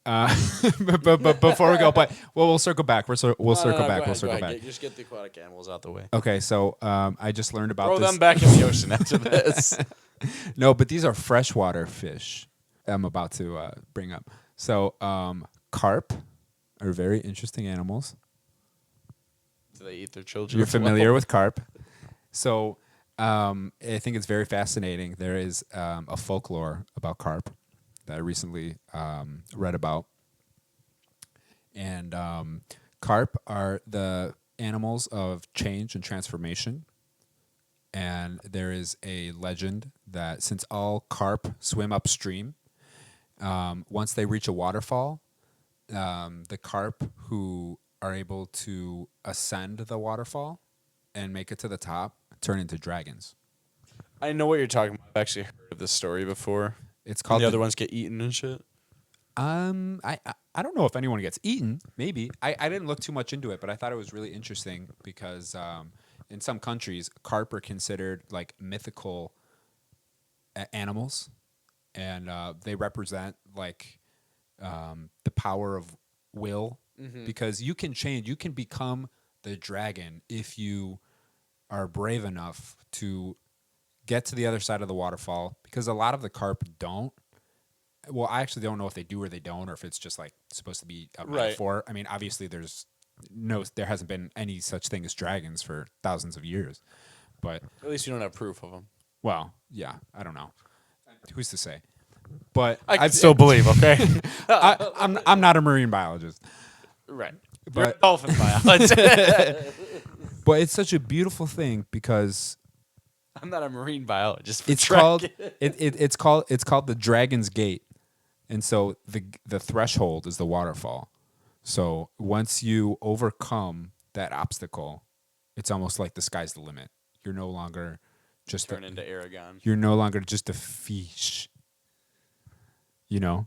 But before we go, we'll circle back. We'll circle back. We'll circle back. Just get the aquatic animals out the way. Okay, so I just learned about Throw this. them back in the ocean after this. No, but these are freshwater fish. I'm about to bring up. So carp are very interesting animals. Do they eat their children? You're as well? familiar with carp. So I think it's very fascinating. There is a folklore about carp that I recently read about. And carp are the animals of change and transformation. And there is a legend that since all carp swim upstream, once they reach a waterfall, the carp who are able to ascend the waterfall and make it to the top turn into dragons. I know what you're talking about. I've actually heard of this story before. It's And called the other ones get eaten and shit. I don't know if anyone gets eaten. Maybe I didn't look too much into it, but I thought it was really interesting because in some countries, carp are considered like mythical animals, and they represent like the power of will. Because you can change, you can become the dragon if you are brave enough to get to the other side of the waterfall. Because a lot of the carp don't. Well, I actually don't know if they do or they don't, or if it's just like supposed to be a metaphor. I mean, obviously, there hasn't been any such thing as dragons for thousands of years, but At least you don't have proof of them. well, yeah, I don't know. Who's to say? But I can still believe, okay? I'm not a marine biologist, Right. but Dolphin biologist. but it's such a beautiful thing because I'm not a marine biologist. For it's called dragon. it's called the Dragon's Gate, and so the threshold is the waterfall. So once you overcome that obstacle, it's almost like the sky's the limit. You're no longer just Turn into Aragon. you're no longer just a fish. You know.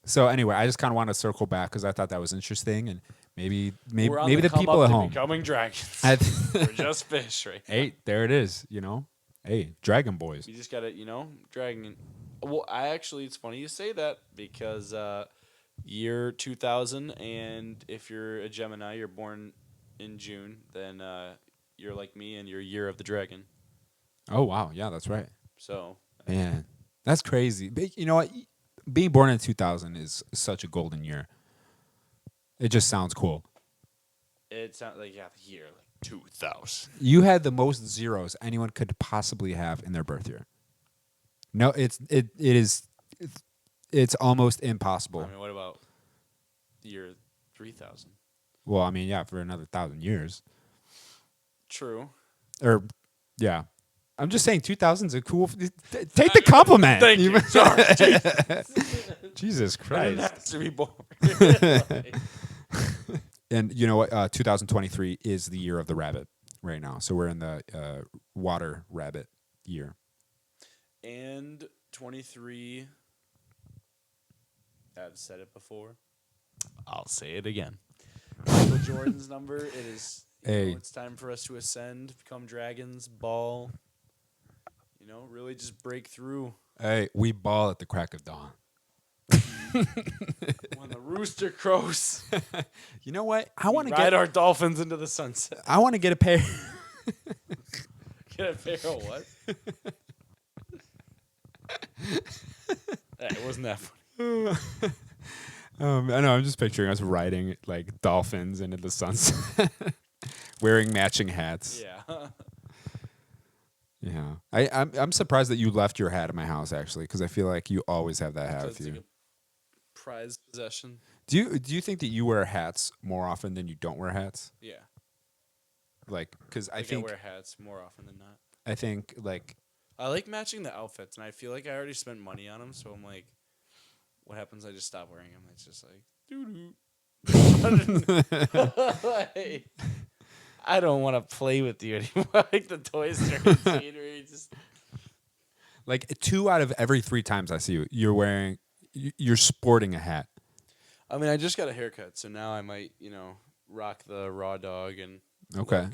So anyway, I just kind of want to circle back because I thought that was interesting, and maybe We're on the come people up at to home. becoming dragons. I- We're just fish, right? Hey, there it is. You know, hey, Dragon Boys. You just gotta, dragon. Well, it's funny you say that because year 2000, and if you're a Gemini, you're born in June, then you're like me, and you're year of the dragon. Oh wow, yeah, that's right. So Man, that's crazy. But you know what? Being born in 2000 is such a golden year. It just sounds cool. it sounds like the year like 2000. You had the most zeros anyone could possibly have in their birth year. No, it's almost impossible. I mean, what about year 3000? Well, I mean, yeah, for another 1,000 years. True. Or, yeah. I'm just saying 2000's a cool. Take the compliment. Thank you. Sorry. Jesus I didn't Christ. have to be born. And you know what? 2023 is the year of the rabbit right now. So we're in the water rabbit year. And 23. I've said it before. I'll say it again. Michael Jordan's number. It is. It's time for us to ascend, become dragons, ball. Really just break through. Hey, we ball at the crack of dawn. When the rooster crows. You know what? I want to ride our dolphins into the sunset. I want to get a pair. Get a pair of what? It wasn't that funny. I know. I'm just picturing us riding like dolphins into the sunset, wearing matching hats. Yeah. Yeah. I'm surprised that you left your hat at my house actually, because I feel like you always have that hat with you. Like a prized possession. Do you think that you wear hats more often than you don't wear hats? Yeah. Like, because I think I wear hats more often than not. I think like I like matching the outfits, and I feel like I already spent money on them, so I'm like, what happens? I just stop wearing them. It's just like, doo-doo. I don't want to play with you anymore. Like the Toy Story scene where you just... Like 2 out of every 3 times I see you, you're sporting a hat. I mean, I just got a haircut, so now I might, rock the raw dog and... Okay.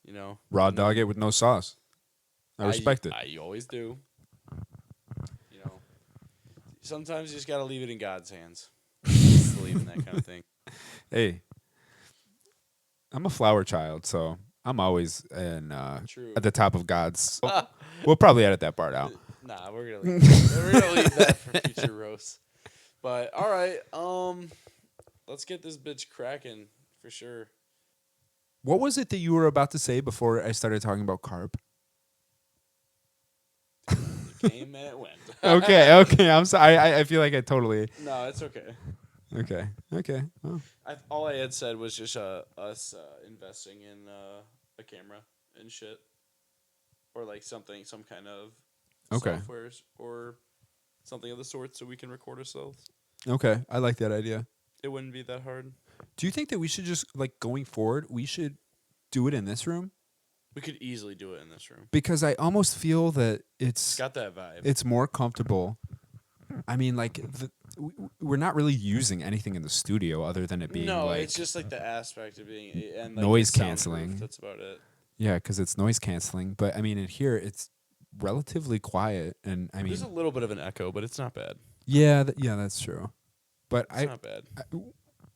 Look, raw dog it with no sauce. I respect it. I always do. Sometimes you just got to leave it in God's hands. Just believe in that kind of thing. Hey, I'm a flower child, so I'm always at the top of God's. We'll probably edit that part out. Nah, we're gonna leave that for future roasts. But all right, let's get this bitch cracking for sure. What was it that you were about to say before I started talking about carp? It came and it went. Okay. I'm sorry. I feel like I totally. No, it's okay. Okay. Oh. All I had said was just us investing in a camera and shit, or like some kind of softwares or something of the sort, so we can record ourselves. Okay, I like that idea. It wouldn't be that hard. Do you think that we should just going forward, we should do it in this room? We could easily do it in this room because I almost feel that it's got that vibe. It's more comfortable. I mean, we're not really using anything in the studio other than it being it's just like the aspect of being and noise canceling. That's about it. Yeah, because it's noise canceling. But I mean, in here it's relatively quiet, and I mean, there's a little bit of an echo, but it's not bad. Yeah, that's true. But it's not bad.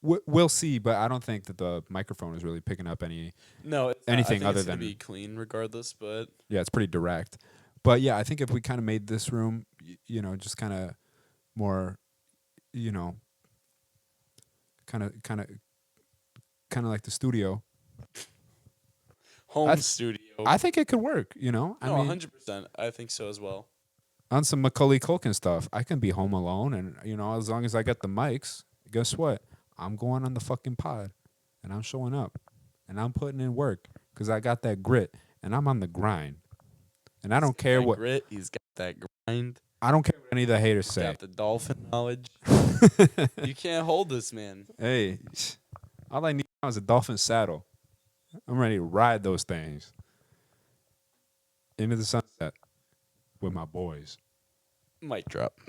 We'll see, but I don't think that the microphone is really picking up anything other than be clean regardless. But yeah, it's pretty direct. But yeah, I think if we kind of made this room, just kind of more, kind of like the studio, studio. I think it could work. I mean, 100%. I think so as well. On some Macaulay Culkin stuff, I can be home alone, and as long as I got the mics, guess what? I'm going on the fucking pod, and I'm showing up, and I'm putting in work because I got that grit, and I'm on the grind, and I don't care what grit. He's got that grind. I don't care what any of the haters say. Got the dolphin knowledge. You can't hold this, man. Hey, all I need now is a dolphin saddle. I'm ready to ride those things into the sunset with my boys. Mic drop.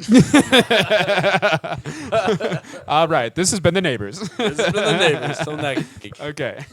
All right. This has been The Neighbors. This has been The Neighbors. Till next week. Okay.